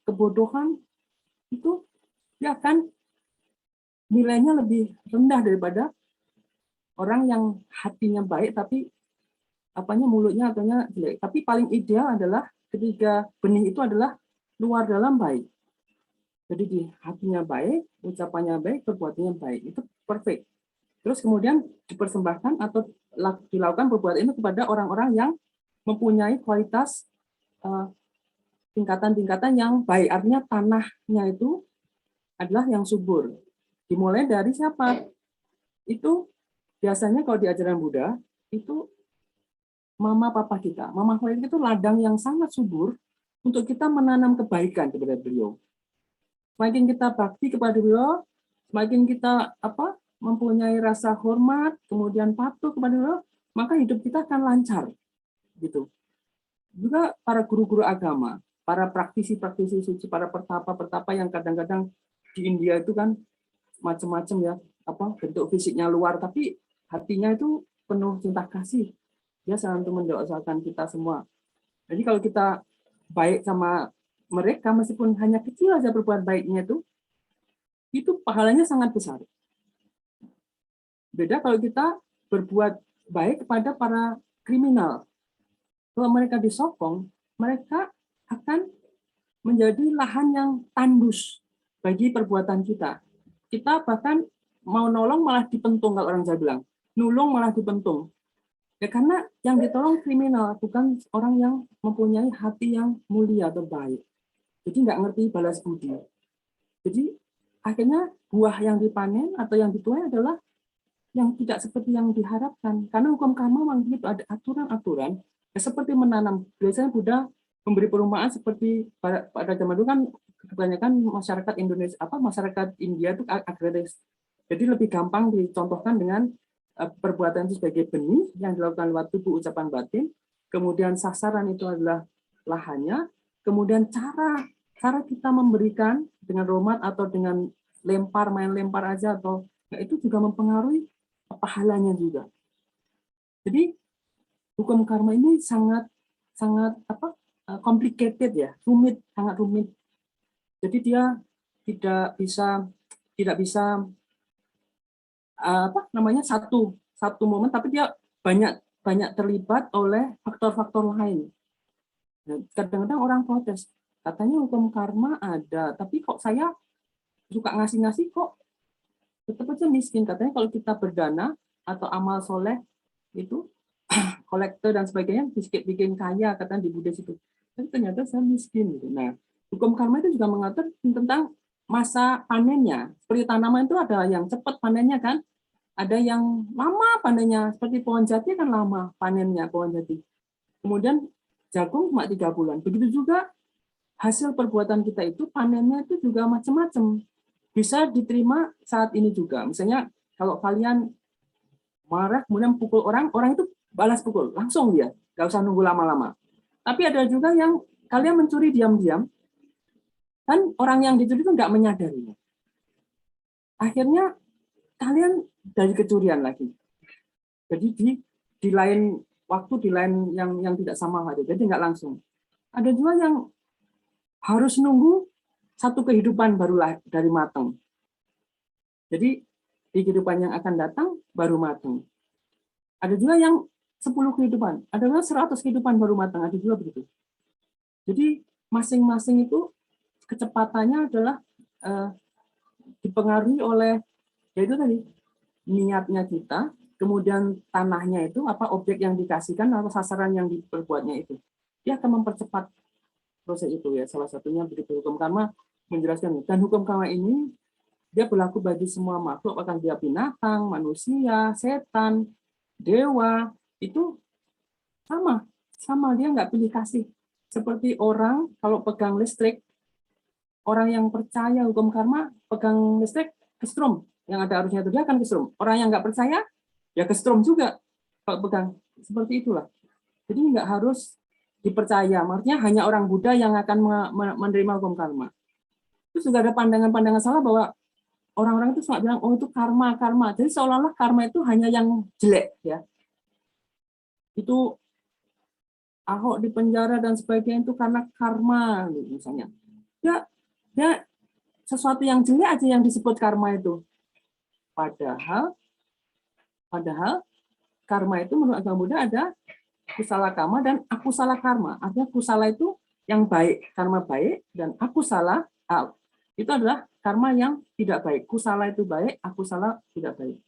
kebodohan. Itu dia akan nilainya lebih rendah daripada orang yang hatinya baik tapi mulutnya ataunya jelek. Tapi paling ideal adalah ketika benih itu adalah luar dalam baik. Jadi di hatinya baik, ucapannya baik, perbuatannya baik. Itu perfect. Terus kemudian dipersembahkan atau dilakukan perbuatan itu kepada orang-orang yang mempunyai kualitas tingkatan-tingkatan yang baik. Artinya tanahnya itu adalah yang subur. Dimulai dari siapa? Itu biasanya kalau di ajaran Buddha, itu mama papa kita. Mama papa kita itu ladang yang sangat subur untuk kita menanam kebaikan kepada beliau. Semakin kita bakti kepada beliau, semakin kita mempunyai rasa hormat, kemudian patuh kepada beliau, maka hidup kita akan lancar. Gitu. Juga para guru-guru agama, para praktisi-praktisi suci, para pertapa-pertapa yang kadang-kadang di India itu kan macam-macam ya, bentuk fisiknya luar, tapi hatinya itu penuh cinta kasih. Dia selalu mendoakan kita semua. Jadi kalau kita baik sama mereka, meskipun hanya kecil aja berbuat baiknya itu pahalanya sangat besar. Beda kalau kita berbuat baik kepada para kriminal. Kalau mereka disokong, mereka akan menjadi lahan yang tandus bagi perbuatan kita. Kita bahkan mau nolong malah dipentung, kalau orang Jawa bilang. Nulung malah dipentung. Ya karena yang ditolong kriminal, bukan orang yang mempunyai hati yang mulia atau baik. Jadi nggak ngerti balas budi. Jadi akhirnya buah yang dipanen atau yang dituai adalah yang tidak seperti yang diharapkan. Karena hukum karma memang itu ada aturan-aturan, ya seperti menanam. Biasanya Buddha memberi perumpamaan seperti pada zaman dulu kan kebanyakan masyarakat Indonesia, masyarakat India itu agraris. Jadi lebih gampang dicontohkan dengan perbuatan itu sebagai benih yang dilakukan lewat tubuh, ucapan, batin. Kemudian sasaran itu adalah lahannya. Kemudian cara kita memberikan dengan hormat atau dengan main lempar aja, atau itu juga mempengaruhi pahalanya juga. Jadi hukum karma ini sangat complicated ya, rumit, sangat rumit. Jadi dia tidak bisa satu momen, tapi dia banyak terlibat oleh faktor-faktor lain. Kadang-kadang orang protes, katanya hukum karma ada, tapi kok saya suka ngasih kok tetap aja miskin. Katanya kalau kita berdana atau amal soleh itu kolektor dan sebagainya bikin kaya, katanya di Buddha itu. Tapi ternyata saya miskin. Nah, hukum karma itu juga mengatur tentang masa panennya. Seperti tanaman itu ada yang cepat panennya kan, ada yang lama panennya. Seperti pohon jati kan lama panennya pohon jati. Kemudian jagung cuma 3 bulan. Begitu juga hasil perbuatan kita itu panennya itu juga macam-macam. Bisa diterima saat ini juga. Misalnya kalau kalian marah kemudian pukul orang itu balas pukul langsung dia, nggak usah nunggu lama-lama. Tapi ada juga yang kalian mencuri diam-diam, kan orang yang dicuri itu nggak menyadarinya. Akhirnya kalian dari kecurian lagi. Jadi di lain waktu, di lain yang tidak sama hari, jadi nggak langsung. Ada juga yang harus nunggu satu kehidupan barulah dari matang. Jadi di kehidupan yang akan datang baru matang. Ada juga yang 10 kehidupan, ada juga 100 kehidupan baru matang, ada juga begitu. Jadi masing-masing itu kecepatannya adalah dipengaruhi oleh yaitu tadi niatnya kita, kemudian tanahnya itu objek yang dikasihkan atau sasaran yang diperbuatnya itu. Dia akan mempercepat proses itu ya. Salah satunya begitu hukum karma menjelaskan. Dan hukum karma ini dia berlaku bagi semua makhluk, apakah dia binatang, manusia, setan, dewa, itu sama dia nggak pilih kasih. Seperti orang kalau pegang listrik, orang yang percaya hukum karma pegang listrik kesetrum, yang ada arusnya itu dia akan kesetrum. Orang yang nggak percaya ya kesetrum juga kalau pegang. Seperti itulah. Jadi nggak harus dipercaya. Artinya hanya orang Buddha yang akan menerima hukum karma. Terus juga ada pandangan-pandangan salah bahwa orang-orang itu suka bilang, oh itu karma, karma. Jadi seolah-olah karma itu hanya yang jelek, ya. Itu Ahok di penjara dan sebagainya itu karena karma, misalnya. Ya sesuatu yang jelek aja yang disebut karma itu. Padahal karma itu menurut agama Buddha ada kusala karma dan akusala karma. Artinya kusala itu yang baik, karma baik, dan akusala itu adalah karma yang tidak baik. Kusala itu baik, akusala tidak baik.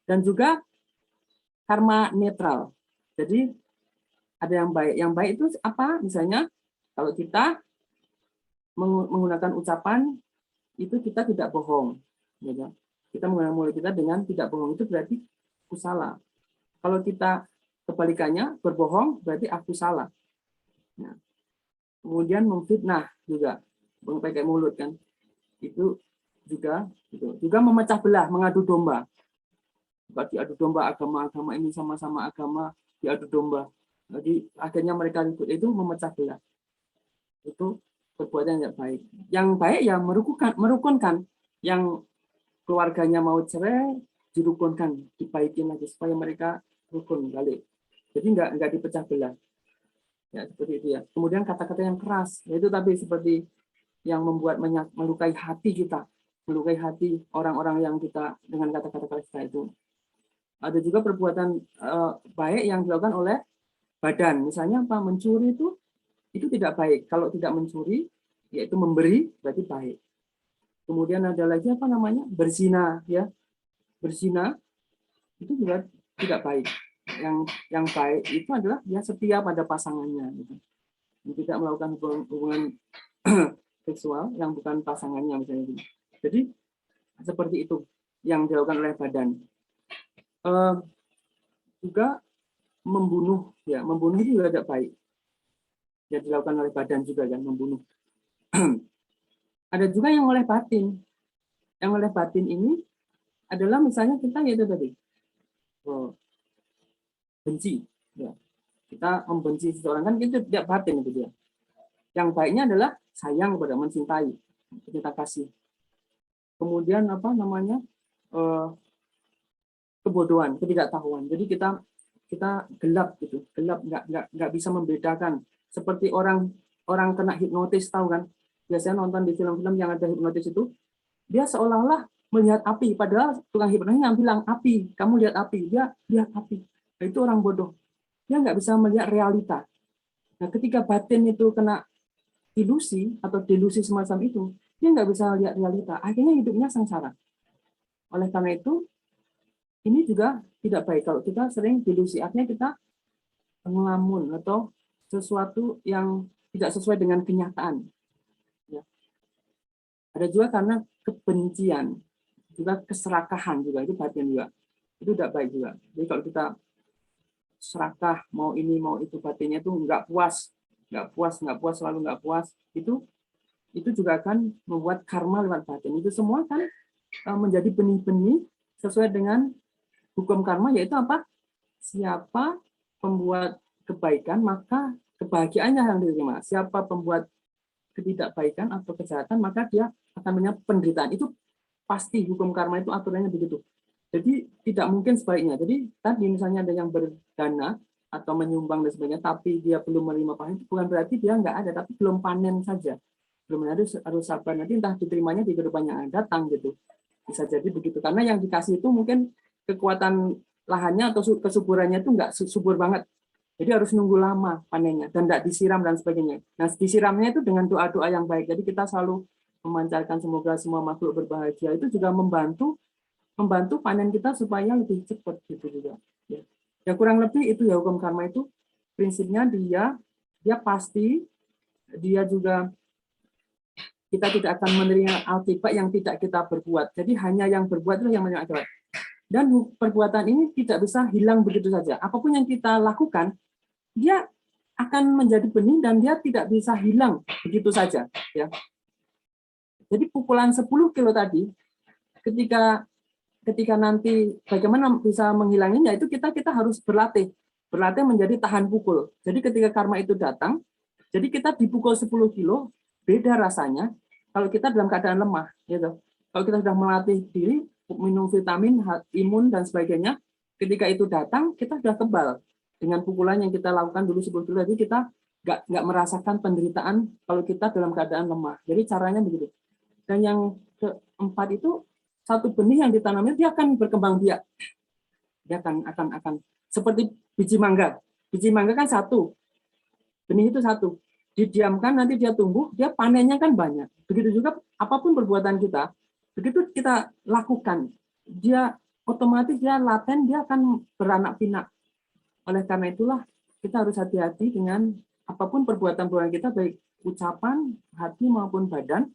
Dan juga karma netral. Jadi ada yang baik. Yang baik itu apa? Misalnya kalau kita menggunakan ucapan itu kita tidak bohong. Kita menggunakan mulut kita dengan tidak bohong itu berarti kusala. Kalau kita kebalikannya berbohong berarti akusala. Nah, kemudian memfitnah juga pakai mulut kan. Itu juga memecah belah, mengadu domba. Diadu domba agama-agama ini sama-sama agama diadu domba. Jadi akhirnya mereka ikut itu memecah belah. Itu perbuatan yang baik. Yang baik ya merukunkan. Yang keluarganya mau cerai dirukunkan, dibaikin lagi supaya mereka rukun balik. Jadi nggak dipecah belah. Ya seperti itu ya. Kemudian kata-kata yang keras, yaitu tadi seperti yang membuat melukai hati kita, melukai hati orang-orang yang kita dengan kata-kata keras itu. Ada juga perbuatan baik yang dilakukan oleh badan. Misalnya apa? Mencuri itu tidak baik. Kalau tidak mencuri, yaitu memberi, berarti baik. Kemudian ada lagi apa namanya? Berzina, ya. Berzina itu juga tidak baik. Yang baik itu adalah dia setia pada pasangannya, gitu. Tidak melakukan hubungan seksual yang bukan pasangannya misalnya. Jadi seperti itu yang dilakukan oleh badan. Juga membunuh, ya membunuh itu juga tidak baik. Yang dilakukan oleh badan juga kan membunuh. Ada juga yang oleh batin. Yang oleh batin ini adalah misalnya kita yaitu tadi benci, ya. Kita membenci seseorang kan itu tidak batin itu dia. Yang baiknya adalah sayang kepada, mencintai, kita kasih. Kemudian apa namanya kebodohan, ketidaktahuan. Jadi kita gelap gitu, gelap nggak bisa membedakan. Seperti orang kena hipnotis, tahu kan? Biasanya nonton di film-film yang ada hipnotis itu, dia seolah-olah melihat api, padahal tukang hipnotisnya bilang api, kamu lihat api, dia lihat api. Nah, itu orang bodoh. Dia nggak bisa melihat realita. Nah, ketika batin itu kena ilusi atau delusi semacam itu, dia nggak bisa lihat realita. Akhirnya hidupnya sengsara. Oleh karena itu, ini juga tidak baik kalau kita sering delusi. Artinya kita ngelamun atau sesuatu yang tidak sesuai dengan kenyataan. Ya. Ada juga karena kebencian, juga keserakahan juga, itu batin juga. Itu tidak baik juga. Jadi kalau kita serakah, mau ini, mau itu, batinnya itu nggak puas, selalu nggak puas, itu juga akan membuat karma lewat batin. Itu semua kan menjadi benih-benih sesuai dengan hukum karma, yaitu apa? Siapa pembuat kebaikan, maka kebahagiaannya yang diterima. Siapa pembuat ketidakbaikan atau kejahatan, maka dia akan punya penderitaan. Itu pasti hukum karma itu aturannya begitu. Jadi tidak mungkin sebaliknya. Jadi tadi misalnya ada yang berdana atau menyumbang dan sebagainya, tapi dia belum menerima panen, itu bukan berarti dia nggak ada, tapi belum panen saja. Belum ada, harus sabar, nanti entah diterimanya di kehidupan yang akan datang gitu. Bisa jadi begitu. Karena yang dikasih itu mungkin kekuatan lahannya atau kesuburannya itu nggak subur banget. Jadi harus nunggu lama panennya dan nggak disiram dan sebagainya. Nah, disiramnya itu dengan doa-doa yang baik. Jadi kita selalu memancarkan semoga semua makhluk berbahagia. Itu juga membantu panen kita supaya lebih cepat gitu juga. Ya kurang lebih itu ya hukum karma itu prinsipnya dia pasti, dia juga kita tidak akan menerima akibat yang tidak kita berbuat. Jadi hanya yang berbuat itu yang menerima akibat. Dan perbuatan ini tidak bisa hilang begitu saja. Apapun yang kita lakukan, dia akan menjadi benih dan dia tidak bisa hilang begitu saja. Ya. Jadi pukulan 10 kilo tadi, ketika ketika nanti bagaimana bisa menghilanginya itu kita harus berlatih menjadi tahan pukul. Jadi ketika karma itu datang, jadi kita dipukul 10 kilo, beda rasanya kalau kita dalam keadaan lemah, gitu. Kalau kita sudah melatih diri, minum vitamin, imun dan sebagainya, ketika itu datang kita sudah kebal dengan pukulan yang kita lakukan dulu 10 kilo. Jadi kita nggak merasakan penderitaan kalau kita dalam keadaan lemah. Jadi caranya begitu. Dan yang keempat itu satu benih yang ditanamnya dia akan berkembang biak. Dia akan seperti biji mangga. Biji mangga kan satu. Benih itu satu. Didiamkan nanti dia tumbuh, dia panennya kan banyak. Begitu juga apapun perbuatan kita, begitu kita lakukan, dia otomatis dia laten, dia akan beranak pinak. Oleh karena itulah kita harus hati-hati dengan apapun perbuatan kita, baik ucapan, hati maupun badan,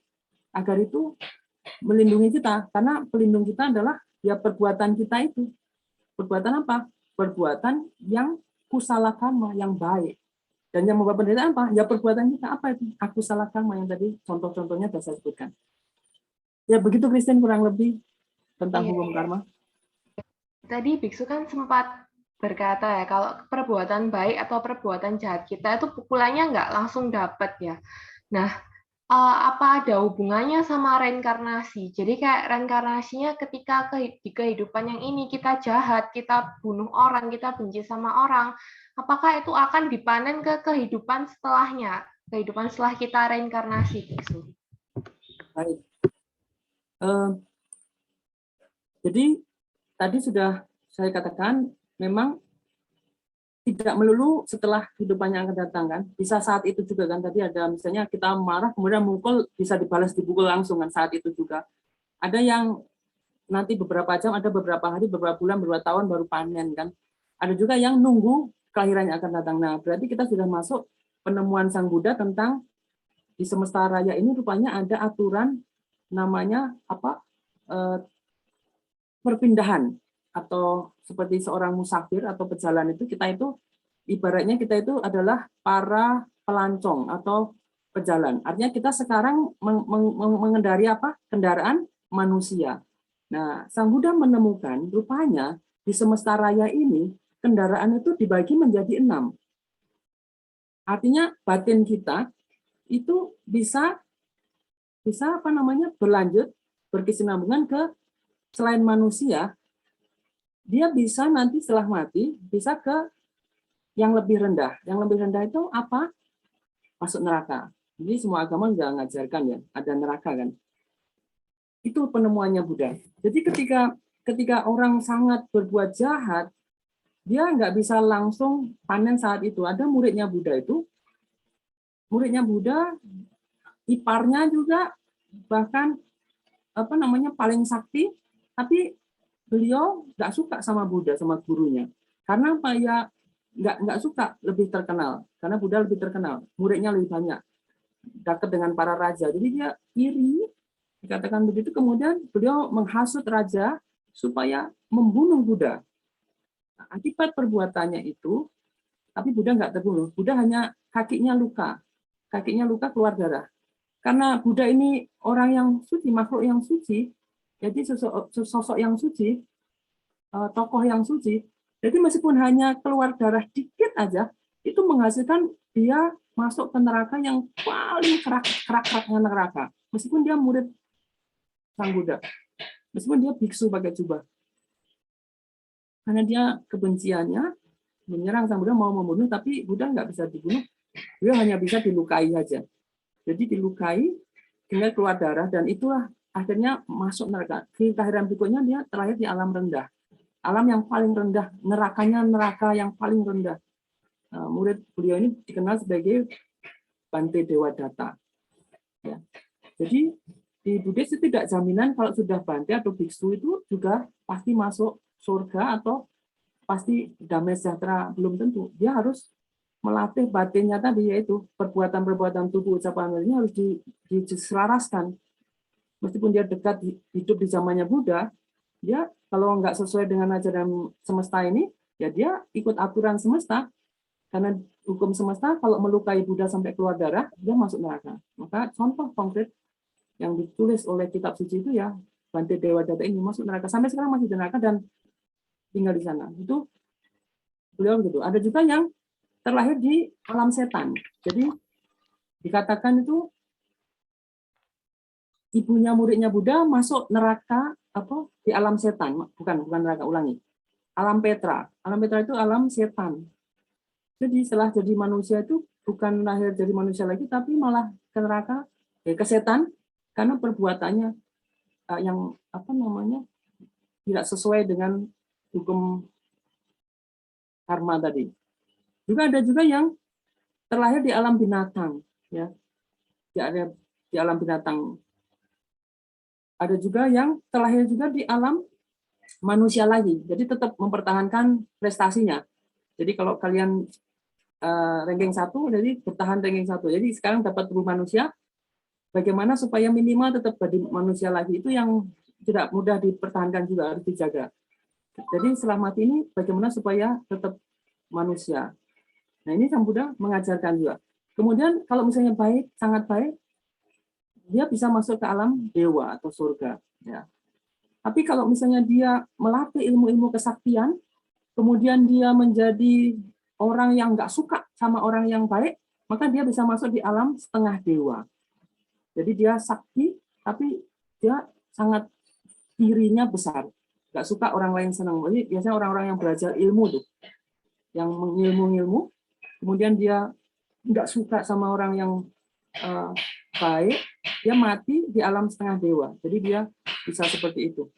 agar itu melindungi kita. Karena pelindung kita adalah ya perbuatan kita itu. Perbuatan apa? Perbuatan yang kusala karma, yang baik. Dan yang membawa penderitaan apa? Ya perbuatan kita apa itu? Aku salah karma yang tadi contoh-contohnya sudah saya sebutkan. Ya begitu Kristen kurang lebih tentang hukum karma. Tadi biksu kan sempat berkata ya kalau perbuatan baik atau perbuatan jahat kita itu pukulannya nggak langsung dapat ya. Nah, apa ada hubungannya sama reinkarnasi? Jadi kayak reinkarnasinya ketika di kehidupan yang ini kita jahat, kita bunuh orang, kita benci sama orang, apakah itu akan dipanen ke kehidupan setelahnya, kehidupan setelah kita reinkarnasi? Baik. Jadi tadi sudah saya katakan memang tidak melulu setelah kehidupannya akan datang kan, bisa saat itu juga kan. Tadi ada misalnya kita marah kemudian mukul, bisa dibalas dipukul langsung kan saat itu juga. Ada yang nanti beberapa jam, ada beberapa hari, beberapa bulan, beberapa tahun baru panen kan. Ada juga yang nunggu kelahirannya akan datang. Nah, berarti kita sudah masuk penemuan Sang Buddha tentang di semesta raya ini rupanya ada aturan namanya apa? Perpindahan, atau seperti seorang musafir atau pejalan itu, kita itu ibaratnya kita itu adalah para pelancong atau pejalan. Artinya kita sekarang mengendari apa? Kendaraan manusia. Nah, Sang Buddha menemukan rupanya di semesta raya ini kendaraan itu dibagi menjadi 6. Artinya batin kita itu bisa apa namanya berlanjut berkesinambungan ke selain manusia, dia bisa nanti setelah mati bisa ke yang lebih rendah. Yang lebih rendah itu apa? Masuk neraka. Jadi semua agama juga mengajarkan ya, ada neraka kan. Itu penemuannya Buddha. Jadi ketika orang sangat berbuat jahat, dia nggak bisa langsung panen saat itu. Ada muridnya Buddha itu, muridnya Buddha, iparnya juga bahkan apa namanya paling sakti, tapi beliau nggak suka sama Buddha, sama gurunya. Karena apa ya, nggak suka lebih terkenal. Karena Buddha lebih terkenal, muridnya lebih banyak, dekat dengan para raja. Jadi dia iri, dikatakan begitu. Kemudian beliau menghasut raja supaya membunuh Buddha. Nah, akibat perbuatannya itu, tapi Buddha nggak terbunuh. Buddha hanya kakinya luka keluar darah. Karena Buddha ini orang yang suci, makhluk yang suci, jadi sosok yang suci, tokoh yang suci. Jadi meskipun hanya keluar darah dikit aja, itu menghasilkan dia masuk ke neraka yang paling kerak-keraknya neraka. Meskipun dia murid Sang Buddha, meskipun dia biksu pakai jubah. Karena dia kebenciannya menyerang Sang Buddha, mau membunuh, tapi Buddha nggak bisa dibunuh, dia hanya bisa dilukai saja. Jadi dilukai, tinggal keluar darah, dan itulah akhirnya masuk neraka. Di kelahiran berikutnya dia terlahir di alam rendah. Alam yang paling rendah, nerakanya neraka yang paling rendah. Murid beliau ini dikenal sebagai Bante Dewadatta. Ya. Jadi di Buddhis itu tidak jaminan kalau sudah Bante atau biksu itu juga pasti masuk surga atau pasti damai sejahtera, belum tentu. Dia harus melatih batinnya tadi, yaitu perbuatan-perbuatan tubuh, ucapan-ucapannya harus diselaraskan. Meskipun dia dekat hidup di zamannya Buddha, dia kalau nggak sesuai dengan ajaran semesta ini, ya dia ikut aturan semesta. Karena hukum semesta, kalau melukai Buddha sampai keluar darah, dia masuk neraka. Maka contoh konkret yang ditulis oleh kitab suci itu ya Bante Dewadatta ini masuk neraka, sampai sekarang masih di neraka dan tinggal di sana. Itu beliau gitu. Ada juga yang terlahir di alam setan. Jadi dikatakan itu ibunya muridnya Buddha masuk neraka di alam setan, bukan neraka, ulangi. Alam Petra. Alam Petra itu alam setan. Jadi setelah jadi manusia itu bukan lahir jadi manusia lagi, tapi malah ke neraka, ke setan, karena perbuatannya yang tidak sesuai dengan hukum karma tadi. Juga ada juga yang terlahir di alam binatang, ya, di alam binatang. Ada juga yang terlahir juga di alam manusia lagi, jadi tetap mempertahankan prestasinya. Jadi kalau kalian ranking 1, jadi bertahan ranking 1. Jadi sekarang dapat tubuh manusia, bagaimana supaya minimal tetap jadi manusia lagi, itu yang tidak mudah dipertahankan, juga harus dijaga. Jadi setelah mati ini bagaimana supaya tetap manusia. Nah, ini Sang Buddha mengajarkan juga. Kemudian kalau misalnya baik, sangat baik, dia bisa masuk ke alam dewa atau surga. Ya. Tapi kalau misalnya dia melatih ilmu-ilmu kesaktian, kemudian dia menjadi orang yang nggak suka sama orang yang baik, maka dia bisa masuk di alam setengah dewa. Jadi dia sakti, tapi dia sangat dirinya besar. Nggak suka orang lain senang. Jadi biasanya orang-orang yang belajar ilmu tuh, yang mengilmu-ilmu, kemudian dia nggak suka sama orang yang baik, dia mati di alam setengah dewa. Jadi dia bisa seperti itu.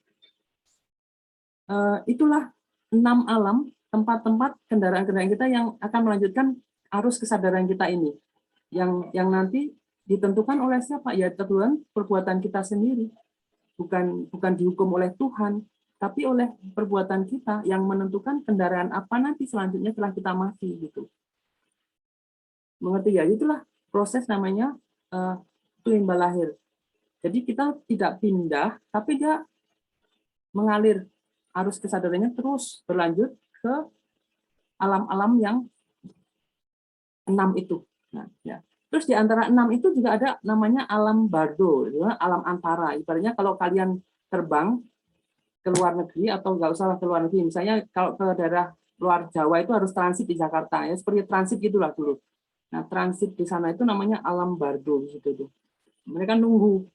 Itulah 6 alam, tempat-tempat kendaraan-kendaraan kita yang akan melanjutkan arus kesadaran kita ini, yang nanti ditentukan oleh siapa? Ya Tuhan, perbuatan kita sendiri, bukan dihukum oleh Tuhan, tapi oleh perbuatan kita yang menentukan kendaraan apa nanti selanjutnya setelah kita mati, gitu. Mengerti ya? Itulah proses namanya limbah lahir. Jadi kita tidak pindah, tapi dia mengalir, arus kesadarannya terus berlanjut ke alam-alam yang 6 itu. Nah, ya. Terus di antara 6 itu juga ada namanya alam bardo, alam antara. Ibaratnya kalau kalian terbang ke luar negeri, atau nggak usah ke luar negeri, misalnya kalau ke daerah luar Jawa itu harus transit di Jakarta, ya seperti transit gitulah dulu. Nah, transit di sana itu namanya alam bardo gitu tuh. Mereka nunggu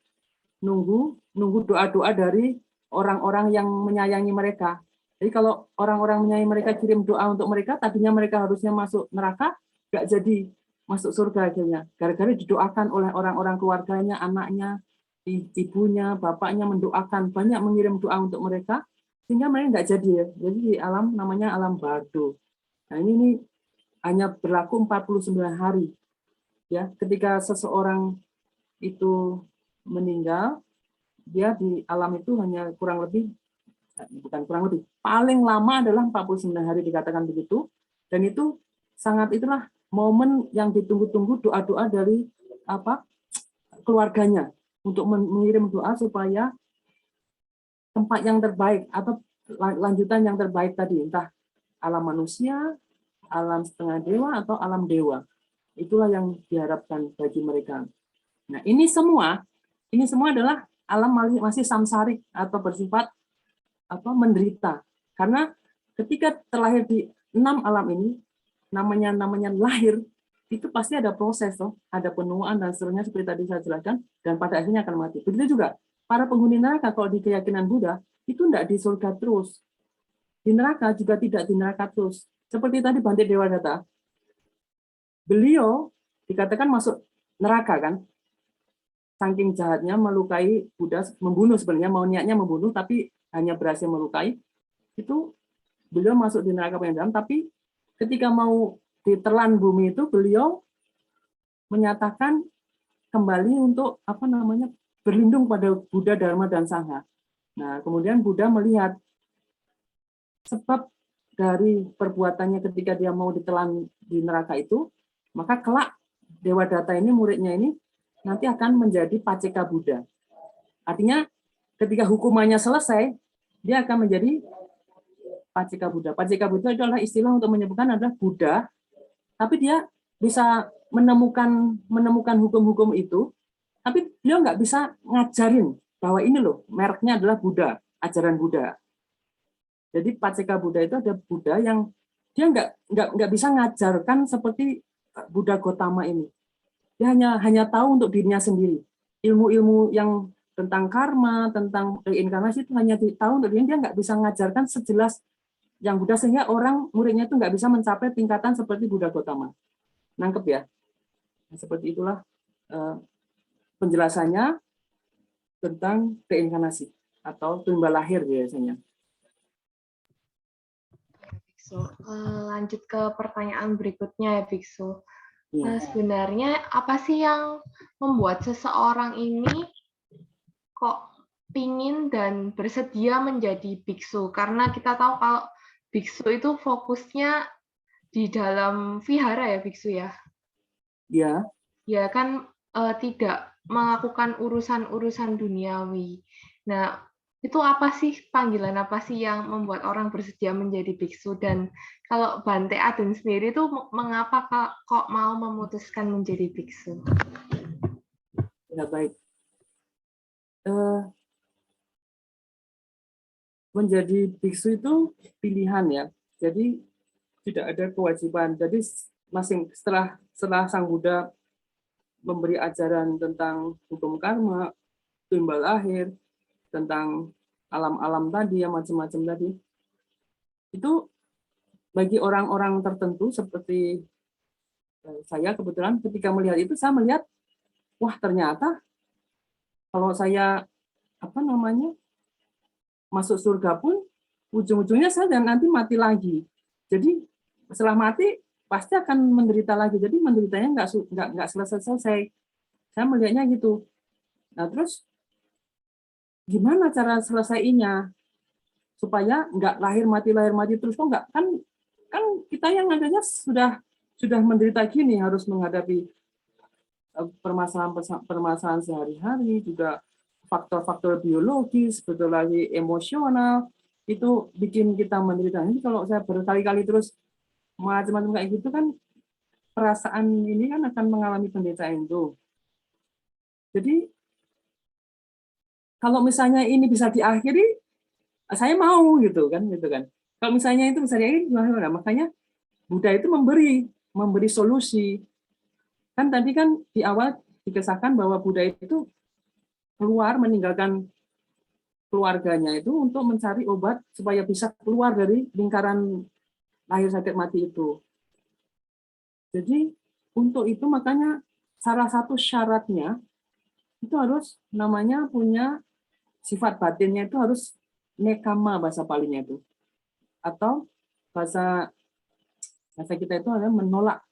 doa-doa dari orang-orang yang menyayangi mereka. Jadi kalau orang-orang menyayangi mereka kirim doa untuk mereka, tadinya mereka harusnya masuk neraka, nggak jadi masuk surga akhirnya. Gara-gara didoakan oleh orang-orang keluarganya, anaknya, ibunya, bapaknya mendoakan, banyak mengirim doa untuk mereka, sehingga mereka nggak jadi ya. Jadi di alam namanya alam bardo. Nah ini hanya berlaku 49 hari. Ya, ketika seseorang itu meninggal, dia di alam itu hanya paling lama adalah 49 hari dikatakan begitu, dan itu itulah momen yang ditunggu-tunggu doa-doa dari keluarganya untuk mengirim doa supaya tempat yang terbaik atau lanjutan yang terbaik tadi, entah alam manusia, alam setengah dewa, atau alam dewa. Itulah yang diharapkan bagi mereka. Nah, ini semua adalah alam masih samsarik atau bersifat menderita. Karena ketika terlahir di 6 alam ini, namanya lahir, itu pasti ada proses, ada penuaan dan seterusnya seperti tadi saya jelaskan, dan pada akhirnya akan mati. Begitu juga para penghuni neraka, kalau di keyakinan Buddha, itu tidak di surga terus. Di neraka juga tidak di neraka terus. Seperti tadi Bante Dewadatta, beliau dikatakan masuk neraka kan, saking jahatnya melukai Buddha, membunuh sebenarnya, mau niatnya membunuh tapi hanya berhasil melukai, itu beliau masuk di neraka paling dalam. Tapi ketika mau ditelan bumi itu, beliau menyatakan kembali untuk berlindung pada Buddha, Dharma, dan Sangha. Nah, kemudian Buddha melihat sebab dari perbuatannya ketika dia mau ditelan di neraka itu, maka kelak Dewadatta ini, muridnya ini, nanti akan menjadi Paceka Buddha. Artinya ketika hukumannya selesai, dia akan menjadi Paceka Buddha. Paceka Buddha itu adalah istilah untuk menyebutkan adalah Buddha, tapi dia bisa menemukan hukum-hukum itu, tapi beliau nggak bisa ngajarin bahwa ini loh mereknya adalah Buddha, ajaran Buddha. Jadi Paceka Buddha itu ada Buddha yang dia nggak bisa ngajarkan seperti Buddha Gotama ini. Dia hanya tahu untuk dirinya sendiri. Ilmu-ilmu yang tentang karma, tentang reinkarnasi itu hanya tahu untuk dirinya, dia nggak bisa ngajarkan sejelas yang Buddha, sehingga orang muridnya itu nggak bisa mencapai tingkatan seperti Buddha Gotama. Nangkep ya? Nah, seperti itulah penjelasannya tentang reinkarnasi atau timbal lahir biasanya. Biksu. Lanjut ke pertanyaan berikutnya ya, Biksu. Ya. Sebenarnya apa sih yang membuat seseorang ini kok pingin dan bersedia menjadi biksu? Karena kita tahu kalau biksu itu fokusnya di dalam vihara ya, Biksu ya? Ya. Ya kan tidak melakukan urusan-urusan duniawi. Nah, itu apa sih, panggilan apa sih yang membuat orang bersedia menjadi biksu? Dan kalau Bante Aden sendiri itu mengapa kok mau memutuskan menjadi biksu? Ya, baik. Menjadi biksu itu pilihan ya. Jadi tidak ada kewajiban. Jadi setelah Sang Buddha memberi ajaran tentang hukum karma, timbal lahir, tentang alam-alam tadi, yang macam-macam tadi, itu bagi orang-orang tertentu seperti saya kebetulan ketika melihat itu, saya melihat, wah ternyata kalau saya masuk surga pun ujung-ujungnya saya nanti mati lagi. Jadi setelah mati pasti akan menderita lagi. Jadi menderitanya nggak selesai-selesai. Saya melihatnya gitu. Nah terus gimana cara selesainya supaya nggak lahir mati terus? Kok nggak, kan kita yang adanya sudah menderita gini, harus menghadapi permasalahan sehari-hari, juga faktor-faktor biologis, betul lagi emosional, itu bikin kita menderita. Jadi kalau saya berkali-kali terus macam-macam kayak gitu kan, perasaan ini kan akan mengalami penderitaan itu. Jadi kalau misalnya ini bisa diakhiri, saya mau gitu kan. Kalau misalnya itu bisa diakhiri, gimana? Makanya Buddha itu memberi solusi. Kan tadi kan di awal dikisahkan bahwa Buddha itu keluar meninggalkan keluarganya itu untuk mencari obat supaya bisa keluar dari lingkaran lahir sakit mati itu. Jadi untuk itu makanya salah satu syaratnya itu harus namanya punya sifat batinnya itu harus nekama, bahasa palingnya itu, atau bahasa kita itu adalah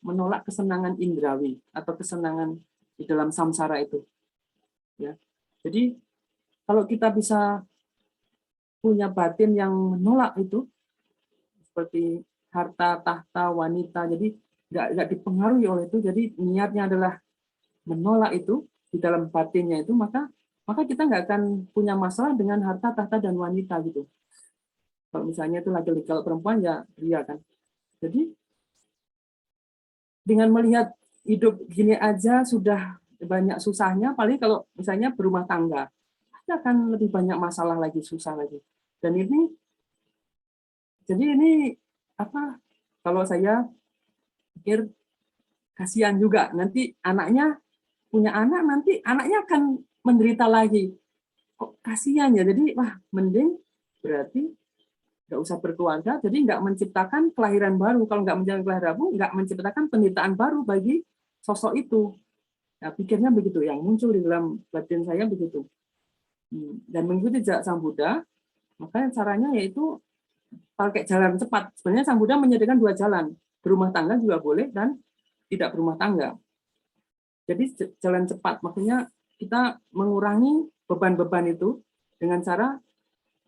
menolak kesenangan indrawi atau kesenangan di dalam samsara itu. Ya. Jadi kalau kita bisa punya batin yang menolak itu, seperti harta, tahta, wanita, jadi nggak dipengaruhi oleh itu, jadi niatnya adalah menolak itu di dalam batinnya itu, maka kita nggak akan punya masalah dengan harta, tahta, dan wanita gitu. Kalau misalnya itu laki-laki, kalau perempuan ya pria kan. Jadi dengan melihat hidup gini aja sudah banyak susahnya, paling kalau misalnya berumah tangga, pasti akan lebih banyak masalah lagi, susah lagi. Dan ini, jadi ini kalau saya pikir kasihan juga, nanti anaknya punya anak, nanti anaknya akan menderita lagi. Kok kasihan ya, jadi wah mending berarti nggak usah berkeluarga, jadi nggak menciptakan kelahiran baru. Kalau nggak menciptakan kelahiran baru, nggak menciptakan penderitaan baru bagi sosok itu. Nah, pikirnya begitu, yang muncul di dalam batin saya begitu. Dan mengikuti jejak Sang Buddha, makanya caranya yaitu pakai jalan cepat. Sebenarnya Sang Buddha menyediakan dua jalan, berumah tangga juga boleh dan tidak berumah tangga. Jadi jalan cepat, maksudnya kita mengurangi beban-beban itu dengan cara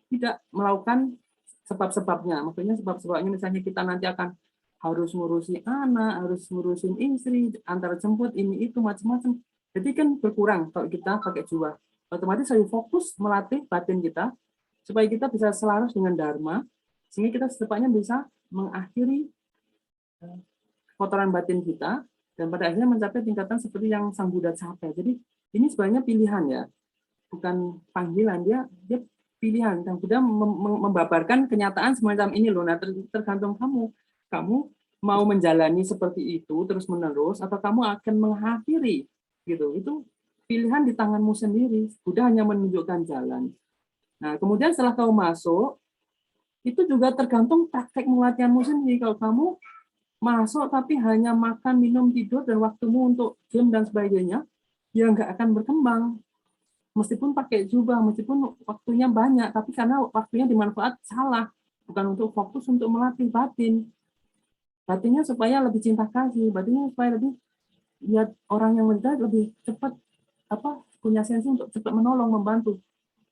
tidak melakukan sebab-sebabnya. Maksudnya sebab-sebabnya misalnya kita nanti akan harus ngurusi anak, harus ngurusin istri, antar jemput, ini itu macam-macam. Jadi kan berkurang kalau kita pakai jiwa. Otomatis saya fokus melatih batin kita supaya kita bisa selaras dengan dharma, sehingga kita secepatnya bisa mengakhiri kotoran batin kita dan pada akhirnya mencapai tingkatan seperti yang Sang Buddha capai. Jadi ini sebenarnya pilihan ya. bukan panggilan, dia pilihan. Dan Buddha membabarkan kenyataan semacam ini loh. Nah, tergantung kamu mau menjalani seperti itu terus menerus atau kamu akan mengakhiri gitu. Itu pilihan di tanganmu sendiri. Buddha hanya menunjukkan jalan. Nah, kemudian setelah kamu masuk, itu juga tergantung praktek latihanmu sendiri. Kalau kamu masuk tapi hanya makan, minum, tidur, dan waktumu untuk game dan sebagainya, ya nggak akan berkembang. Meskipun pakai jubah, meskipun waktunya banyak, tapi karena waktunya dimanfaat salah. Bukan untuk fokus untuk melatih batin. Batinnya supaya lebih cinta kasih, batinnya supaya lebih lihat orang yang menderita lebih cepat punya sensi untuk cepat menolong, membantu.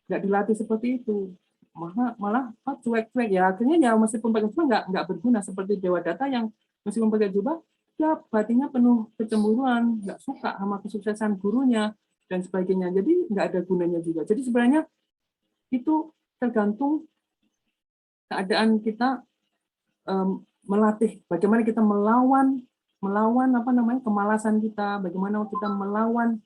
Nggak dilatih seperti itu. Malah cuek-cuek ya, akhirnya ya meskipun pakai jubah nggak berguna seperti Dewa Data yang meskipun pakai jubah ya batinnya penuh kecemburuan, nggak suka sama kesuksesan gurunya dan sebagainya, jadi nggak ada gunanya juga. Jadi sebenarnya itu tergantung keadaan kita, melatih bagaimana kita melawan kemalasan kita, bagaimana kita melawan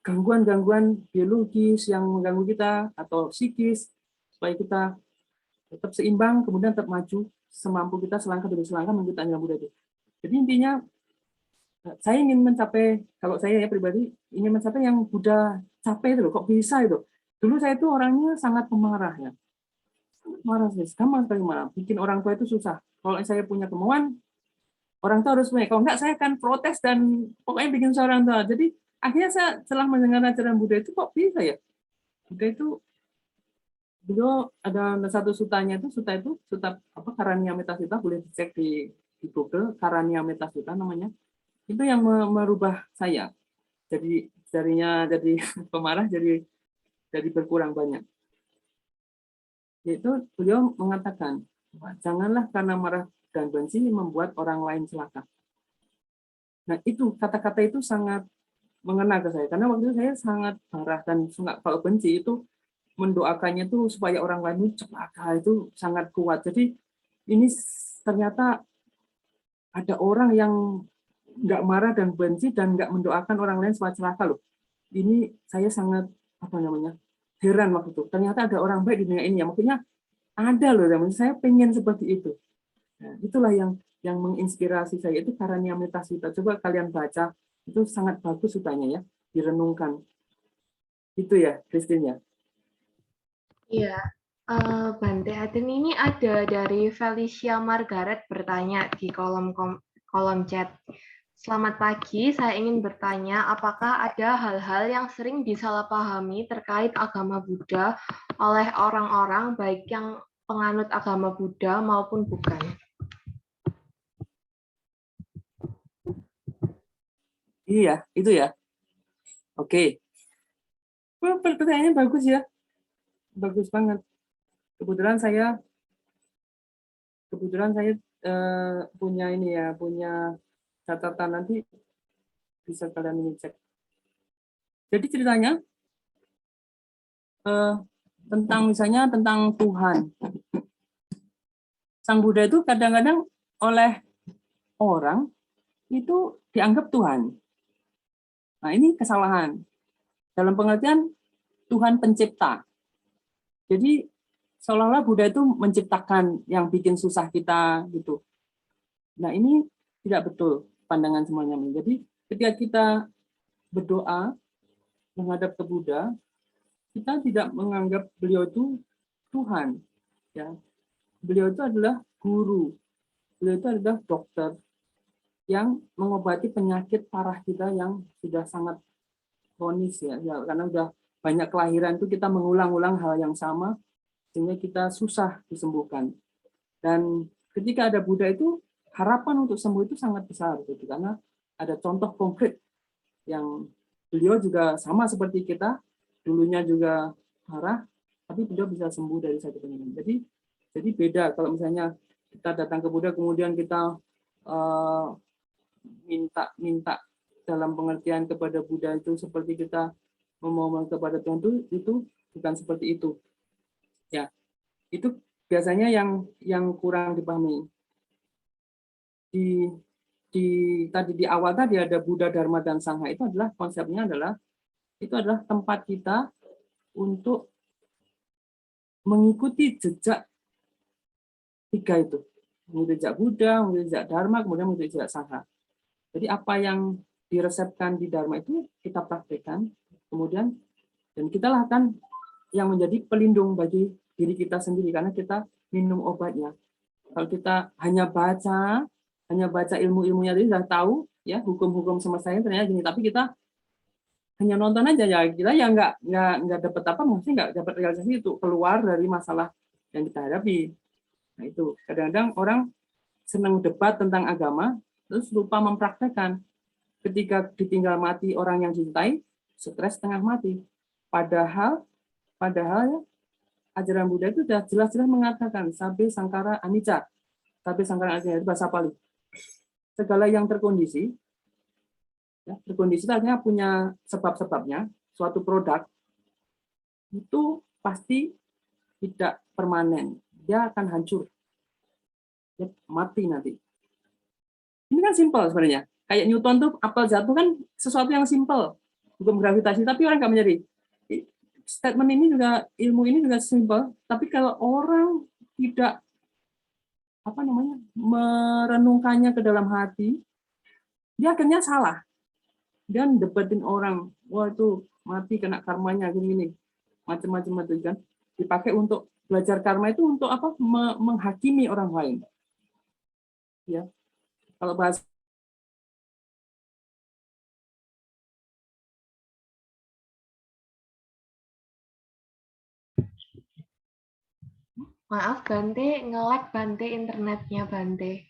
gangguan-gangguan biologis yang mengganggu kita atau psikis, supaya kita tetap seimbang, kemudian tetap maju semampu kita selangkah demi selangkah mengikuti anjuran Buddha itu. Jadi intinya saya ingin mencapai, kalau saya ya pribadi ingin mencapai yang Buddha capai itu loh. Kok bisa itu? Dulu saya itu orangnya sangat pemarah ya, marah sih, gampang sekali marah. Bikin orang tua itu susah. Kalau saya punya kemauan, orang tua harus punya. Kalau enggak, saya akan protes dan pokoknya bikin seorang tua. Jadi akhirnya saya setelah mendengar ajaran Buddha itu kok bisa ya? Buddha itu beliau ada satu sutanya itu, suta Karania Metasutta, boleh dicek di Google, Karania Metasutta namanya. Itu yang merubah saya. Jadi jadi pemarah jadi berkurang banyak. Yaitu beliau mengatakan, janganlah karena marah dan benci membuat orang lain celaka. Nah, itu kata-kata itu sangat mengena ke saya, karena waktu itu saya sangat marah dan kalau benci itu mendoakannya itu supaya orang lain celaka, itu sangat kuat. Jadi ini ternyata ada orang yang nggak marah dan benci dan nggak mendoakan orang lain supaya celaka loh. Ini saya sangat heran waktu itu. Ternyata ada orang baik di dunia ini ya. Maksudnya ada loh, saya pengen seperti itu. Nah, itulah yang menginspirasi saya, itu Karania Metasutta. Coba kalian baca, itu sangat bagus sutanya ya, direnungkan. Itu ya, Christine ya. Iya, Bante Aden, ini ada dari Felicia Margaret bertanya di kolom chat. Selamat pagi, saya ingin bertanya, apakah ada hal-hal yang sering disalahpahami terkait agama Buddha oleh orang-orang baik yang penganut agama Buddha maupun bukan? Iya, itu ya. Oke. Pertanyaannya bagus ya. Bagus banget. Kebetulan saya punya ini ya, punya catatan, nanti bisa kalian cek. Jadi ceritanya misalnya tentang Tuhan. Sang Buddha itu kadang-kadang oleh orang itu dianggap Tuhan. Nah, ini kesalahan. Dalam pengertian Tuhan pencipta. Jadi seolah-olah Buddha itu menciptakan yang bikin susah kita gitu. Nah, ini tidak betul pandangan semuanya. Jadi ketika kita berdoa menghadap ke Buddha, kita tidak menganggap beliau itu Tuhan. Ya. Beliau itu adalah guru. Beliau itu adalah dokter yang mengobati penyakit parah kita yang sudah sangat kronis ya, karena sudah banyak kelahiran itu kita mengulang-ulang hal yang sama sehingga kita susah disembuhkan. Dan ketika ada Buddha itu, harapan untuk sembuh itu sangat besar gitu, karena ada contoh konkret yang beliau juga sama seperti kita, dulunya juga parah, tapi beliau bisa sembuh dari satu penyakit. Jadi beda kalau misalnya kita datang ke Buddha kemudian kita minta dalam pengertian kepada Buddha itu seperti kita memohon kepada Tuhan, itu bukan seperti itu. Ya, itu biasanya yang kurang dipahami. Tadi di awal tadi ada Buddha, Dharma, dan Sangha, itu adalah konsepnya adalah itu adalah tempat kita untuk mengikuti jejak tiga itu. Mengikuti jejak Buddha, mengikuti jejak Dharma, kemudian mengikuti jejak Sangha. Jadi apa yang diresepkan di Dharma itu kita praktekkan, kemudian dan kita lakukan yang menjadi pelindung bagi diri kita sendiri karena kita minum obatnya. Kalau kita hanya baca ilmu-ilmunya tadi sudah tahu ya hukum-hukum semestanya ternyata gini, tapi kita hanya nonton aja ya kita ya nggak dapat apa, maksudnya nggak dapat realisasi itu keluar dari masalah yang kita hadapi. Nah itu kadang-kadang orang senang debat tentang agama terus lupa mempraktekkan. Ketika ditinggal mati orang yang dicintai, stres setengah mati. Padahal ya, ajaran Buddha itu sudah jelas-jelas mengatakan sabbe sangkara anicca. Sabbe sangkara anicca itu bahasa Pali. Segala yang terkondisi, ya, terkondisi itu artinya punya sebab-sebabnya. Suatu produk itu pasti tidak permanen, dia akan hancur, dia mati nanti. Ini kan simpel sebenarnya. Kayak Newton tuh apel jatuh kan sesuatu yang simpel, hukum gravitasi, tapi orang nggak menjadi. Statement ini juga, ilmu ini juga simpel, tapi kalau orang tidak merenungkannya ke dalam hati, dia akhirnya salah. Dan debatin orang, wah itu mati kena karmanya gini-gini, macam-macam itu kan. Dipakai untuk belajar karma itu untuk apa? Menghakimi orang lain. Ya, kalau bahas Maaf Bante, nge-lag Bante internetnya Bante.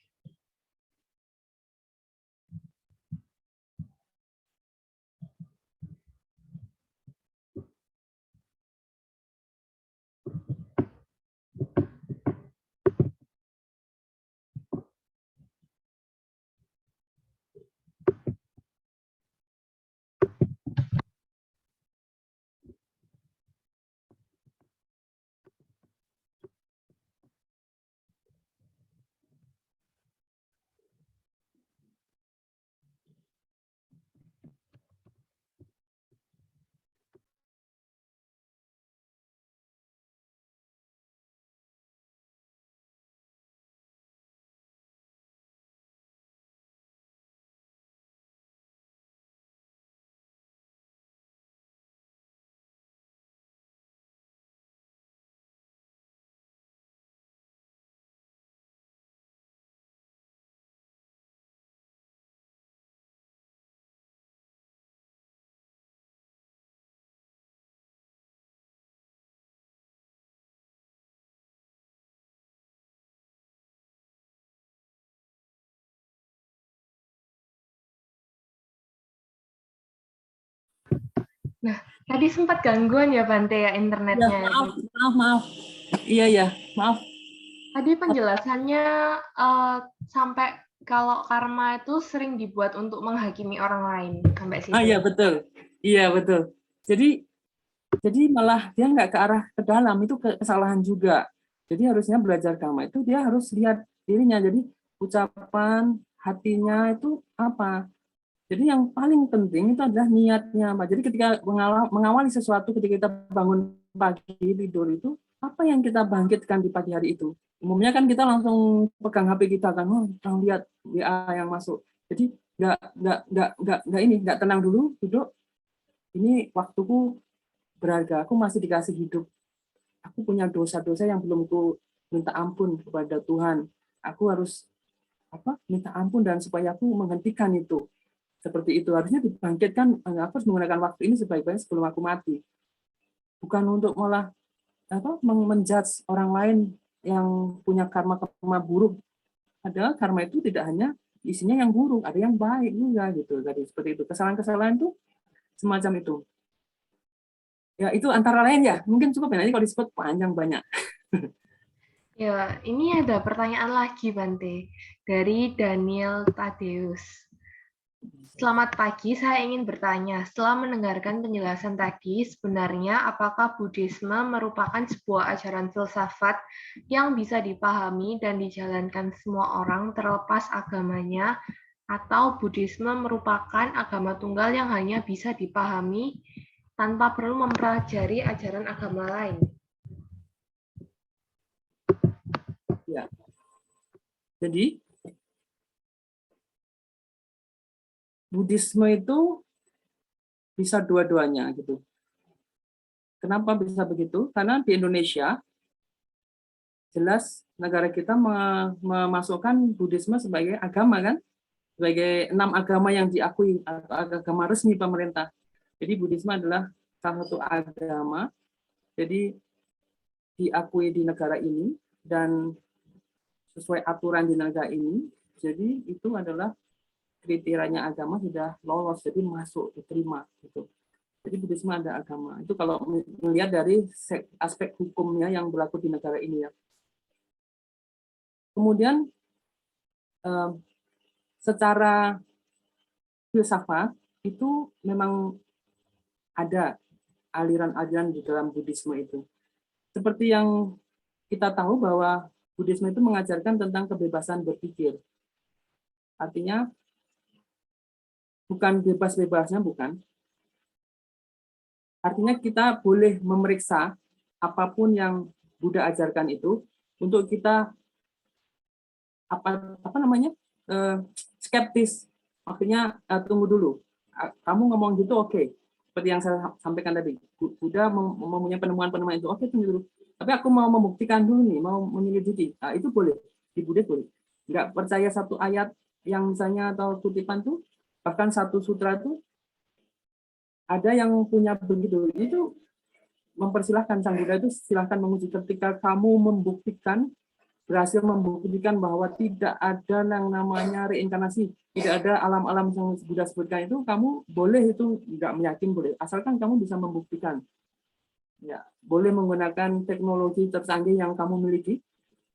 Nah, tadi sempat gangguan ya Bante ya internetnya. Ya, maaf. Iya, maaf. Tadi penjelasannya sampai kalau karma itu sering dibuat untuk menghakimi orang lain sampai situ. Iya betul. Iya betul. Jadi malah dia nggak ke arah ke dalam, itu kesalahan juga. Jadi harusnya belajar karma itu dia harus lihat dirinya. Jadi ucapan hatinya itu apa. Jadi yang paling penting itu adalah niatnya, Mbak. Jadi ketika mengawali sesuatu, ketika kita bangun pagi tidur itu, apa yang kita bangkitkan di pagi hari itu? Umumnya kan kita langsung pegang HP kita kan, lihat WA yang masuk. Jadi nggak tenang dulu, duduk. Ini waktuku berharga, aku masih dikasih hidup. Aku punya dosa-dosa yang belum aku minta ampun kepada Tuhan. Aku harus minta ampun dan supaya aku menghentikan itu. Seperti itu harusnya dibangkitkan. Aku harus menggunakan waktu ini sebaik-baiknya sebelum aku mati. Bukan untuk malah menjudge orang lain yang punya karma buruk. Padahal karma itu tidak hanya isinya yang buruk, ada yang baik juga gitu. Tadi seperti itu. Kesalahan-kesalahan itu semacam itu. Ya itu antara lain ya. Mungkin cukup ya, nanti kalau disebut panjang banyak. Ya, ini ada pertanyaan lagi Bante dari Daniel Tadeus. Selamat pagi, saya ingin bertanya, setelah mendengarkan penjelasan tadi, sebenarnya apakah Buddhisme merupakan sebuah ajaran filsafat yang bisa dipahami dan dijalankan semua orang terlepas agamanya, atau Buddhisme merupakan agama tunggal yang hanya bisa dipahami tanpa perlu mempelajari ajaran agama lain. Ya. Jadi Buddhisme itu bisa dua-duanya gitu. Kenapa bisa begitu? Karena di Indonesia jelas negara kita memasukkan Buddhisme sebagai agama kan, sebagai 6 agama yang diakui atau agama resmi pemerintah. Jadi Buddhisme adalah salah satu agama, jadi diakui di negara ini dan sesuai aturan di negara ini. Jadi itu adalah kriterianya agama sudah lolos, jadi masuk diterima gitu. Jadi Buddhisme ada agama. Itu kalau melihat dari aspek hukumnya yang berlaku di negara ini ya. Kemudian secara filsafat itu memang ada aliran-aliran di dalam Buddhisme itu. Seperti yang kita tahu bahwa Buddhisme itu mengajarkan tentang kebebasan berpikir. Artinya bukan bebas-bebasnya, bukan. Artinya kita boleh memeriksa apapun yang Buddha ajarkan itu untuk kita apa namanya skeptis. Maksudnya tunggu dulu. Kamu ngomong gitu oke. Seperti yang saya sampaikan tadi. Buddha mempunyai penemuan-penemuan itu oke, tunggu dulu. Tapi aku mau membuktikan dulu nih, mau menyelidiki. Nah, itu boleh. Di Buddha boleh. Nggak percaya satu ayat yang misalnya atau kutipan tuh, bahkan satu sutra tuh ada yang punya begitu. Itu mempersilahkan Sang Buddha itu silahkan menguji ketika kamu berhasil membuktikan bahwa tidak ada yang namanya reinkarnasi, tidak ada alam-alam yang Buddha sebutkan itu, kamu boleh itu nggak meyakin boleh, asalkan kamu bisa membuktikan. Ya, boleh menggunakan teknologi tercanggih yang kamu miliki.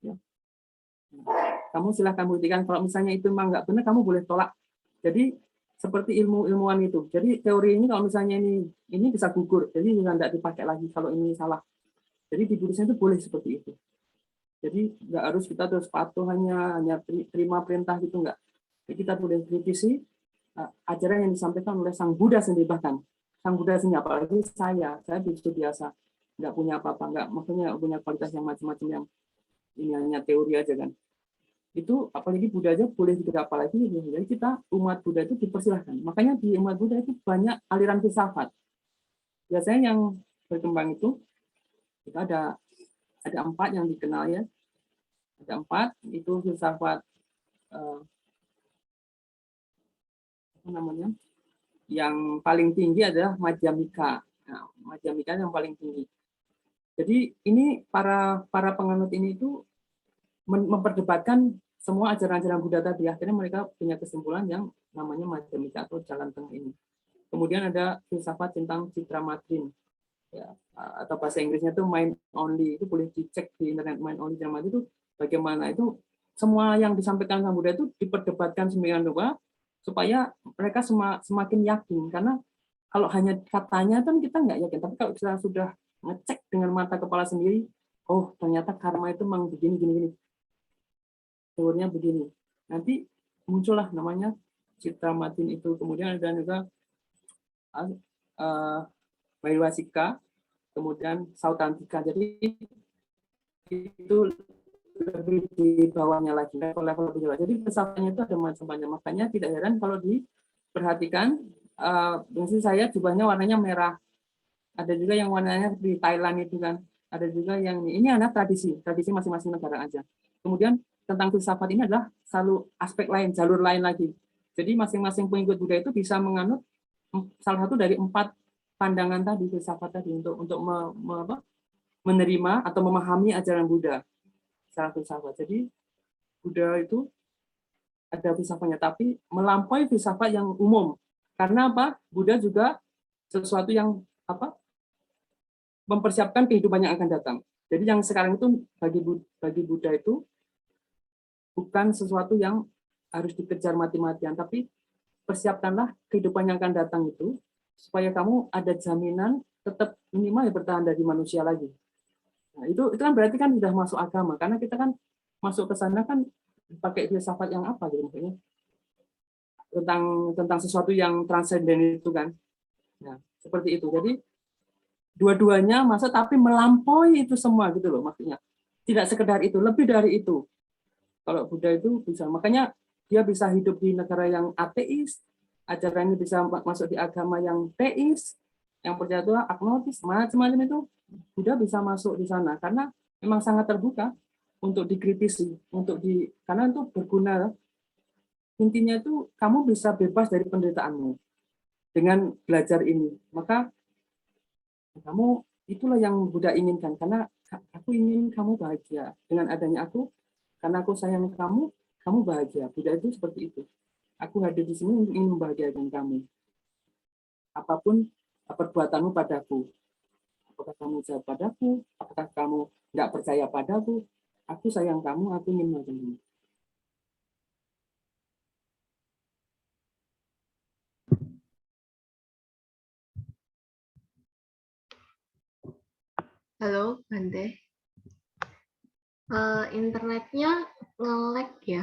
Ya. Kamu silahkan buktikan. Kalau misalnya itu memang nggak benar, kamu boleh tolak. Jadi seperti ilmuwan itu. Jadi teori ini kalau misalnya ini bisa gugur, jadi nggak dipakai lagi kalau ini salah. Jadi di Buddhisme itu boleh seperti itu. Jadi nggak harus kita terus patuh hanya terima perintah gitu, nggak. Jadi kita boleh kritisi ajaran yang disampaikan oleh Sang Buddha sendiri, bahkan Sang Buddha sendiri, apalagi saya biasa nggak punya apa-apa, nggak maksudnya punya kualitas yang macam-macam, yang ini hanya teori aja kan. Itu apalagi Buddha aja boleh tidak, apalagi jadi kita umat Buddha itu dipersilahkan. Makanya di umat Buddha itu banyak aliran filsafat. Biasanya yang berkembang itu kita ada 4 yang dikenal ya. Ada 4 itu filsafat apa namanya? Yang paling tinggi adalah Madhyamika. Nah, Madhyamika yang paling tinggi. Jadi ini para penganut ini itu memperdebatkan semua ajaran-ajaran Buddha tadi. Akhirnya mereka punya kesimpulan yang namanya Madhyamika atau jalan tengah ini. Kemudian ada filsafat tentang Citra Madrin. Ya, atau bahasa Inggrisnya itu mind only, itu boleh dicek di internet. Mind only itu bagaimana, itu semua yang disampaikan Sang Buddha itu diperdebatkan sembilan rupa supaya mereka semakin yakin, karena kalau hanya katanya kan kita nggak yakin, tapi kalau kita sudah ngecek dengan mata kepala sendiri, oh ternyata karma itu memang begini, teorinya begini, nanti muncullah namanya Citra Madrin itu. Kemudian ada juga Vairasika, kemudian Sautantika. Jadi itu lebih di bawahnya lagi, level lebih bawah. Jadi filsafatnya itu ada macam-macam. Makanya tidak heran kalau diperhatikan, misalnya saya jubahnya warnanya merah. Ada juga yang warnanya di Thailand itu kan. Ada juga yang ini anak tradisi masing-masing negara aja. Kemudian tentang filsafat ini adalah selalu aspek lain, jalur lain lagi. Jadi masing-masing pengikut Buddha itu bisa menganut salah satu dari 4 pandangan tadi, filsafat tadi, untuk menerima atau memahami ajaran Buddha secara filsafat. Jadi Buddha itu ada filsafatnya, tapi melampaui filsafat yang umum. Karena apa? Buddha juga sesuatu yang mempersiapkan kehidupan yang akan datang. Jadi yang sekarang itu bagi Buddha itu bukan sesuatu yang harus dikejar mati-matian, tapi persiapkanlah kehidupan yang akan datang itu supaya kamu ada jaminan tetap minimal ya bertahan dari manusia lagi. Nah, itu kan berarti kan sudah masuk agama, karena kita kan masuk ke sana kan pakai filsafat yang apa gitu, maksudnya tentang sesuatu yang transenden itu kan. Nah, seperti itu. Jadi dua-duanya masa tapi melampaui itu semua gitu loh maksudnya. Tidak sekedar itu, lebih dari itu. Kalau Buddha itu bisa, makanya dia bisa hidup di negara yang ateis, ajarannya bisa masuk di agama yang teis, yang percaya Tuhan, agnostis, macam-macam itu Buddha bisa masuk di sana karena memang sangat terbuka untuk dikritisi, karena itu berguna. Intinya itu kamu bisa bebas dari penderitaanmu dengan belajar ini. Maka kamu itulah yang Buddha inginkan, karena aku ingin kamu bahagia dengan adanya aku, karena aku sayang kamu, kamu bahagia. Buddha itu seperti itu. Aku hadir di sini ingin membahagiakan kamu. Apapun perbuatanmu padaku, apakah kamu jahat padaku, apakah kamu nggak percaya padaku, aku sayang kamu, aku ingin membahagiakanmu. Halo, Bante. Internetnya nge-lag ya?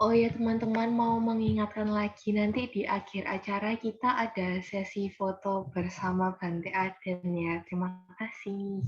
Oh ya teman-teman, mau mengingatkan lagi, nanti di akhir acara kita ada sesi foto bersama Bante Aden ya. Terima kasih.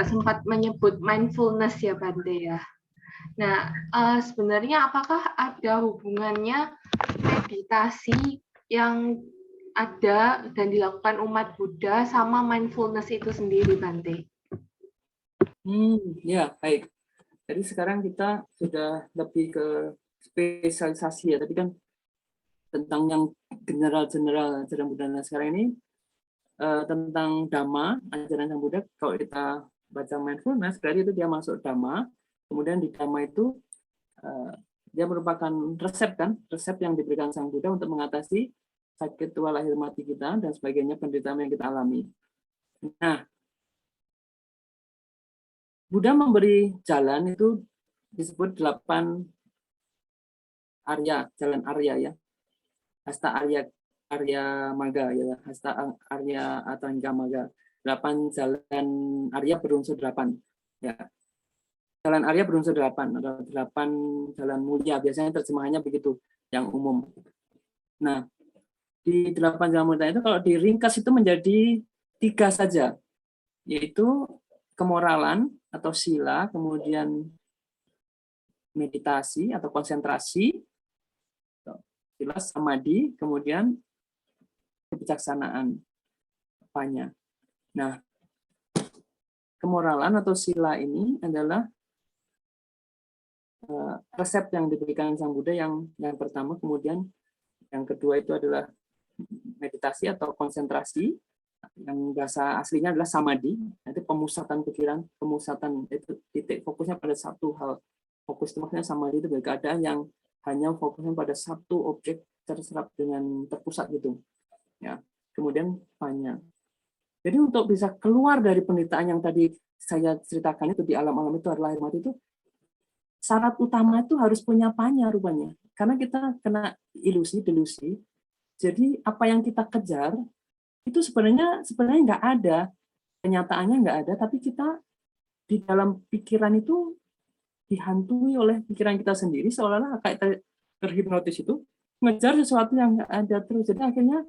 sempat menyebut mindfulness ya Bante ya. Nah, sebenarnya apakah ada hubungannya meditasi yang ada dan dilakukan umat Buddha sama mindfulness itu sendiri, Bante? Ya, baik. Jadi sekarang kita sudah lebih ke spesialisasi ya, tapi kan tentang yang general-general ajaran Buddha sekarang ini tentang Dhamma, ajaran Sang Buddha. Kalau kita baca mindfulness, berarti itu dia masuk Dhamma. Kemudian di Dhamma itu dia merupakan resep yang diberikan Sang Buddha untuk mengatasi sakit tua lahir mati kita dan sebagainya, penderitaan yang kita alami. Nah, Buddha memberi jalan itu disebut 8 Arya, jalan Arya ya. Hasta Arya Maga ya, Hasta Arya Atangga Maga. 8 jalan Arya berunsur 8 ya. Jalan Arya berunsur 8 atau 8 jalan mulia, biasanya terjemahannya begitu yang umum. Nah, di 8 jalan mulia itu kalau diringkas itu menjadi 3 saja, yaitu kemoralan atau sila, kemudian meditasi atau konsentrasi, sila samadhi, kemudian kebijaksanaan apanya. Nah, kemoralan atau sila ini adalah resep yang diberikan Sang Buddha yang pertama, kemudian yang kedua itu adalah meditasi atau konsentrasi, yang bahasa aslinya adalah samadhi, itu pemusatan pikiran, pemusatan itu titik fokusnya pada satu hal. Fokus itu maksudnya samadhi itu bagi keadaan yang hanya fokusnya pada satu objek terserap dengan terpusat gitu. Ya. Kemudian banyak. Jadi untuk bisa keluar dari penderitaan yang tadi saya ceritakan itu di alam-alam itu adalah lahir mati itu, syarat utama itu harus punya panya rupanya. Karena kita kena ilusi, delusi. Jadi apa yang kita kejar itu sebenarnya nggak ada, kenyataannya nggak ada, tapi kita di dalam pikiran itu dihantui oleh pikiran kita sendiri, seolah-olah kayak terhipnotis itu ngejar sesuatu yang nggak ada terus. Jadi akhirnya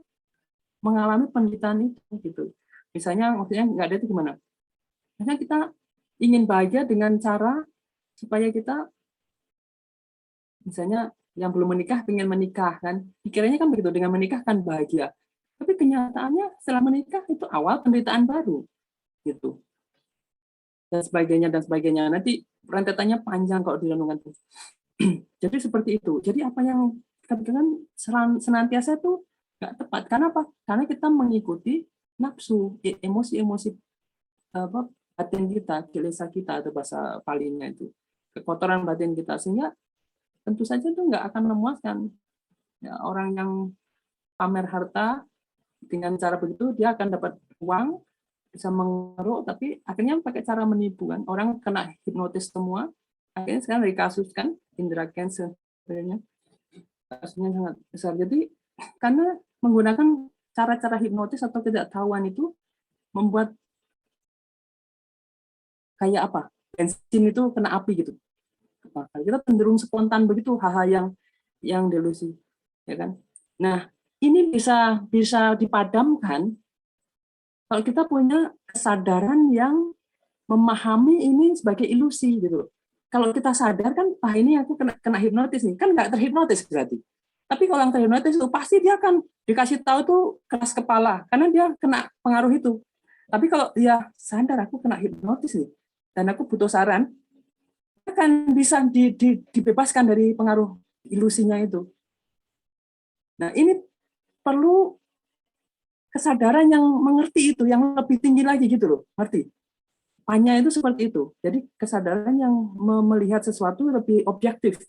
mengalami penderitaan itu gitu. Misalnya maksudnya nggak ada itu gimana? Misalnya kita ingin bahagia dengan cara supaya kita misalnya yang belum menikah pengen menikah kan, pikirannya kan begitu, dengan menikah kan bahagia. Tapi kenyataannya setelah menikah itu awal penderitaan baru gitu. Dan sebagainya. Nanti rentetannya panjang kalau direnungkan. Jadi seperti itu. Jadi apa yang kita pikirkan senantiasa itu nggak tepat. Karena apa? Karena kita mengikuti nafsu, emosi-emosi batin kita, kilesa kita atau bahasa palinya itu, kekotoran batin kita, sehingga tentu saja itu nggak akan memuaskan. Ya, orang yang pamer harta dengan cara begitu dia akan dapat uang, bisa mengeruk, tapi akhirnya pakai cara menipu kan. Orang kena hipnotis semua, akhirnya sekarang dikasuskan indera cancer sebenarnya kasusnya sangat besar. Jadi karena menggunakan cara-cara hipnotis atau ketidaktahuan itu membuat kayak apa, bensin itu kena api gitu. Kita cenderung spontan begitu hal-hal yang delusi, ya kan. Nah, ini bisa dipadamkan kalau kita punya kesadaran yang memahami ini sebagai ilusi gitu. Kalau kita sadar kan, ini aku kena hipnotis nih, kan nggak terhipnotis berarti. Tapi kalau yang terhipnotis itu pasti dia akan dikasih tahu tuh keras kepala karena dia kena pengaruh itu. Tapi kalau dia sadar aku kena hipnotis nih dan aku butuh saran, akan bisa dibebaskan dari pengaruh ilusinya itu. Nah, ini perlu kesadaran yang mengerti itu, yang lebih tinggi lagi gitu loh, ngerti? Panya itu seperti itu. Jadi kesadaran yang melihat sesuatu lebih objektif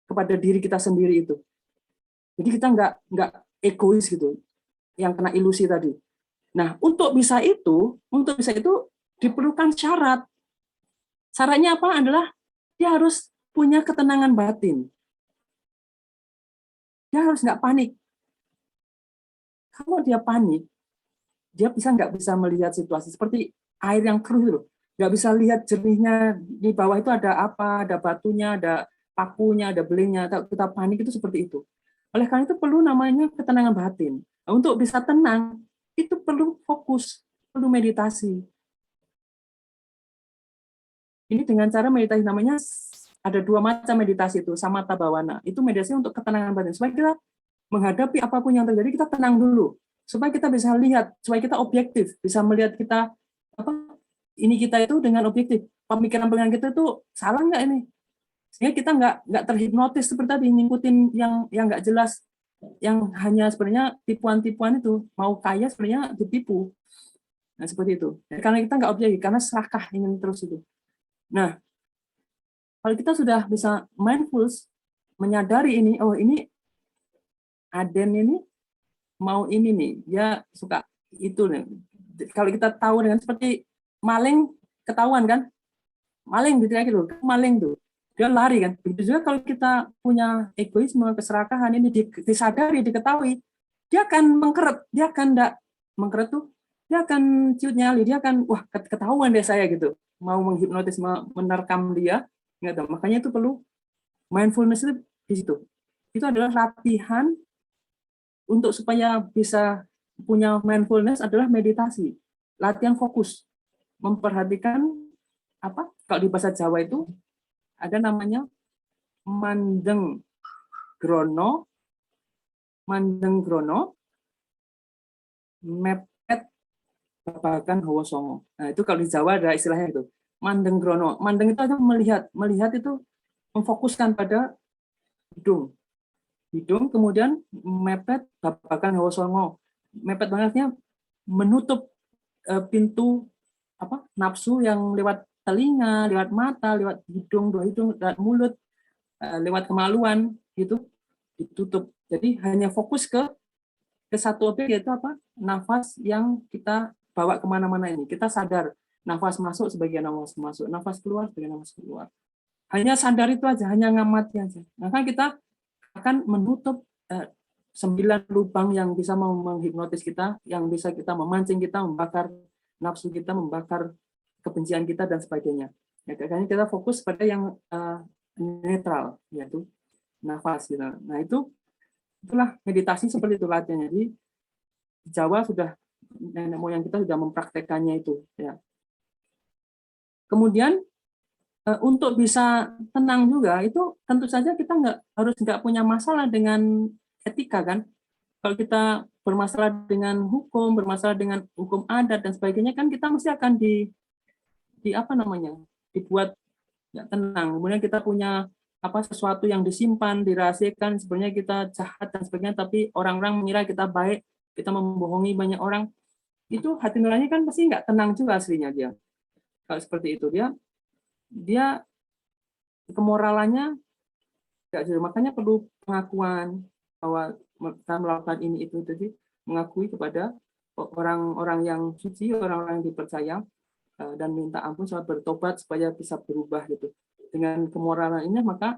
kepada diri kita sendiri itu. Jadi kita nggak egois gitu, yang kena ilusi tadi. Nah, untuk bisa itu diperlukan syarat. Syaratnya apa? Adalah dia harus punya ketenangan batin. Dia harus nggak panik. Kalau dia panik, dia nggak bisa melihat situasi seperti air yang keruh itu, nggak bisa lihat jernihnya di bawah itu ada apa, ada batunya, ada pakunya, ada belengnya. Kita panik itu seperti itu. Oleh karena itu perlu namanya ketenangan batin. Nah, untuk bisa tenang itu perlu fokus, perlu meditasi. Ini dengan cara meditasi namanya ada 2 macam meditasi itu, samatha bhavana. Itu meditasi untuk ketenangan batin. Supaya kita menghadapi apapun yang terjadi kita tenang dulu supaya kita bisa lihat, supaya kita objektif, bisa melihat kita apa ini kita itu dengan objektif. Pemikiran kita itu salah nggak ini? Sehingga kita nggak terhipnotis seperti tadi ngikutin yang nggak jelas, yang hanya sebenarnya tipuan-tipuan itu, mau kaya sebenarnya ditipu. Nah, seperti itu. Karena kita nggak objektif, karena serakah ingin terus itu. Nah, kalau kita sudah bisa mindfulness, menyadari ini, oh ini Aden ini mau ini nih, dia suka itu nih. Kalau kita tahu dengan seperti maling ketahuan kan, maling diteriaki loh, maling tuh, dia lari kan. Begitu juga kalau kita punya egoisme, keserakahan ini disadari, diketahui, dia akan mengkeret, dia akan enggak mengkeret tuh, dia akan ciut nyali, dia akan wah ketahuan deh saya gitu, mau menghipnotis, menerkam dia, nggak tahu. Makanya itu perlu mindfulness itu di situ. Itu adalah latihan untuk supaya bisa punya mindfulness adalah meditasi, latihan fokus, memperhatikan apa? Kalau di bahasa Jawa itu ada namanya mandeng grono, mepet babagan hawa songo. Nah, itu kalau di Jawa ada istilahnya itu. Mandeng grono. Mandeng itu adalah melihat itu memfokuskan pada hidung, kemudian mepet babagan hawa songo. Mepet bangetnya menutup pintu apa nafsu yang lewat telinga, lewat mata, lewat hidung, dua hidung, lewat mulut, lewat kemaluan gitu ditutup. Jadi hanya fokus ke satu objek, yaitu apa? Nafas yang kita bawa kemana-mana ini. Kita sadar nafas masuk sebagian nafas masuk, nafas keluar sebagian nafas keluar. Hanya sadar itu aja, hanya ngamati aja. Maka kita akan menutup 9 lubang yang bisa menghipnotis kita, yang bisa kita memancing kita, membakar nafsu kita, membakar kebencian kita dan sebagainya. Ya, karena kita fokus pada yang netral, yaitu nafas. Gitu. Nah itulah meditasi seperti itu latihannya. Jadi di Jawa sudah nenek moyang kita sudah mempraktekannya itu. Ya. Kemudian untuk bisa tenang juga itu tentu saja kita nggak punya masalah dengan etika kan. Kalau kita bermasalah dengan hukum, bermasalah dengan hukum adat dan sebagainya kan kita mesti akan dibuat nggak tenang. Kemudian kita punya sesuatu yang disimpan, dirahasiakan, sebenarnya kita jahat dan sebagainya, tapi orang-orang mengira kita baik, kita membohongi banyak orang, itu hati nurani kan pasti nggak tenang juga aslinya dia. Kalau seperti itu dia kemoralannya nggak jelas. Makanya perlu pengakuan bahwa kita melakukan ini itu, jadi mengakui kepada orang-orang yang suci, orang-orang yang dipercaya, dan minta ampun saat bertobat supaya bisa berubah gitu. Dengan kemoralan ini maka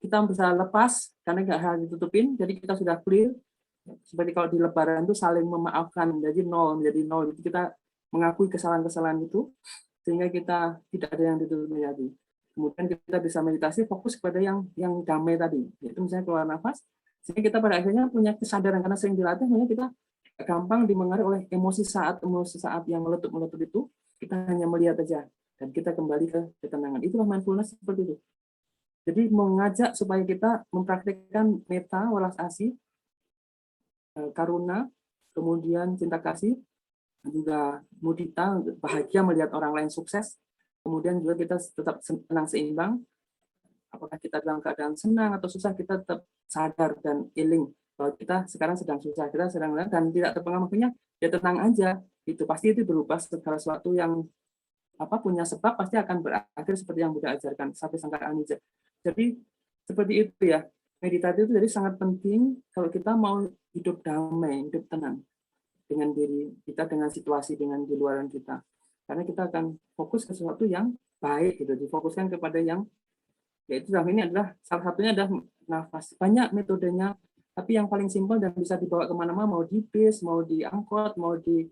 kita bisa lepas karena nggak hal ditutupin, jadi kita sudah clear. Seperti kalau di Lebaran itu saling memaafkan, menjadi nol. Jadi kita mengakui kesalahan-kesalahan itu sehingga kita tidak ada yang ditutupi lagi. Kemudian kita bisa meditasi fokus kepada yang damai tadi, yaitu misalnya keluar nafas, sehingga kita pada akhirnya punya kesadaran karena sering dilatih, sehingga kita gampang dimengaruhi oleh emosi saat yang meletup itu, kita hanya melihat aja dan kita kembali ke ketenangan. Itulah mindfulness seperti itu. Jadi mengajak supaya kita mempraktikkan metta, welas asih, karuna, kemudian cinta kasih, juga mudita, bahagia melihat orang lain sukses. Kemudian juga kita tetap tenang seimbang. Apakah kita dalam keadaan senang atau susah, kita tetap sadar dan iling bahwa kita sekarang sedang susah, kita sedang dan tidak terpengaruhnya, ya tenang aja. Itu pasti itu berubah. Segala sesuatu yang punya sebab pasti akan berakhir seperti yang Buddha ajarkan sampai sangkar anicca. Jadi seperti itu ya. Meditasi itu jadi sangat penting kalau kita mau hidup damai, hidup tenang dengan diri kita, dengan situasi, dengan di luaran kita. Karena kita akan fokus ke sesuatu yang baik gitu, difokuskan kepada yang yaitu dalam ini adalah salah satunya adalah nafas. Banyak metodenya, tapi yang paling simpel dan bisa dibawa kemana-mana, mau di bis, mau di angkot, mau di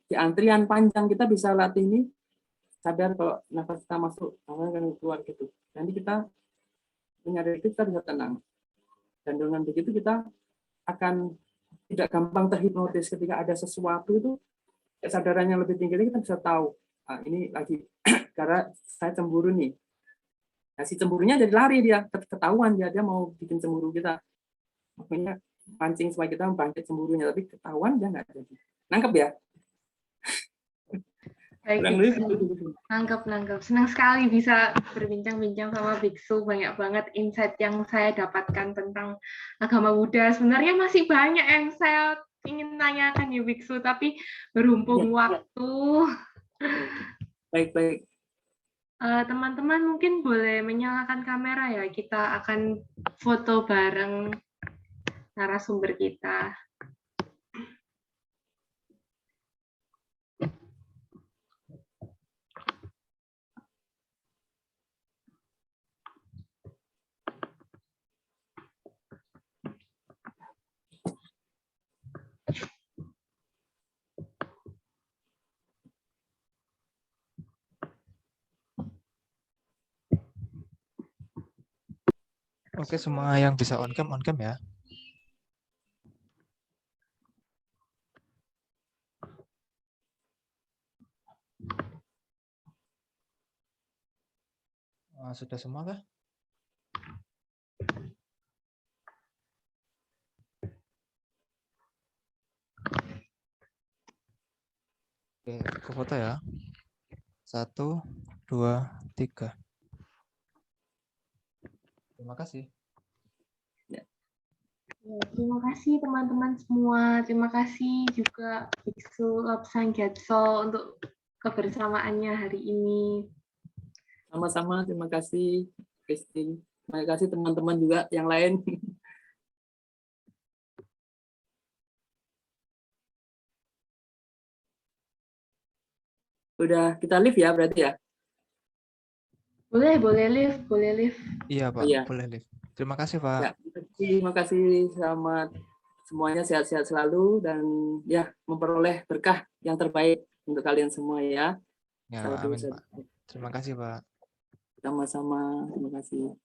di antrian panjang, kita bisa latih ini, sadar kalau nafas kita masuk, nafas akan keluar gitu. Nanti kita menyadari itu, kita bisa tenang. Dan dengan begitu kita akan tidak gampang terhipnotis ketika ada sesuatu itu, kesadaran yang lebih tinggi kita bisa tahu, ini lagi karena saya cemburu nih. Nah, si cemburunya jadi lari, dia ketahuan dia mau bikin cemburu kita. makanya pancing supaya kita membangkit cemburunya, tapi ketahuan dia nggak jadi. Nangkep ya? Baik, Kurang lebih Biksu. begitu. Nangkep. Senang sekali bisa berbincang-bincang sama Biksu. Banyak banget insight yang saya dapatkan tentang agama Buddha. Sebenarnya masih banyak yang saya ingin tanyakan ya Biksu, tapi berhubung waktu. Baik. Teman-teman mungkin boleh menyalakan kamera ya. Kita akan foto bareng narasumber kita. Oke, semua yang bisa on cam ya. Sudah semua kah? Oke, ke foto ya. 1, 2, 3. Terima kasih. Terima kasih teman-teman semua. Terima kasih juga Biksu Lobsang Gyatso untuk kebersamaannya hari ini. Sama-sama, terima kasih Christine. Terima kasih teman-teman juga yang lain. Udah kita live ya berarti ya? Boleh live. Iya, Pak. Iya. Boleh live. Terima kasih, Pak. Ya, terima kasih. Selamat semuanya sehat-sehat selalu dan ya memperoleh berkah yang terbaik untuk kalian semua ya. Ya, amin, Pak. Terima kasih, Pak. Sama-sama. Terima kasih.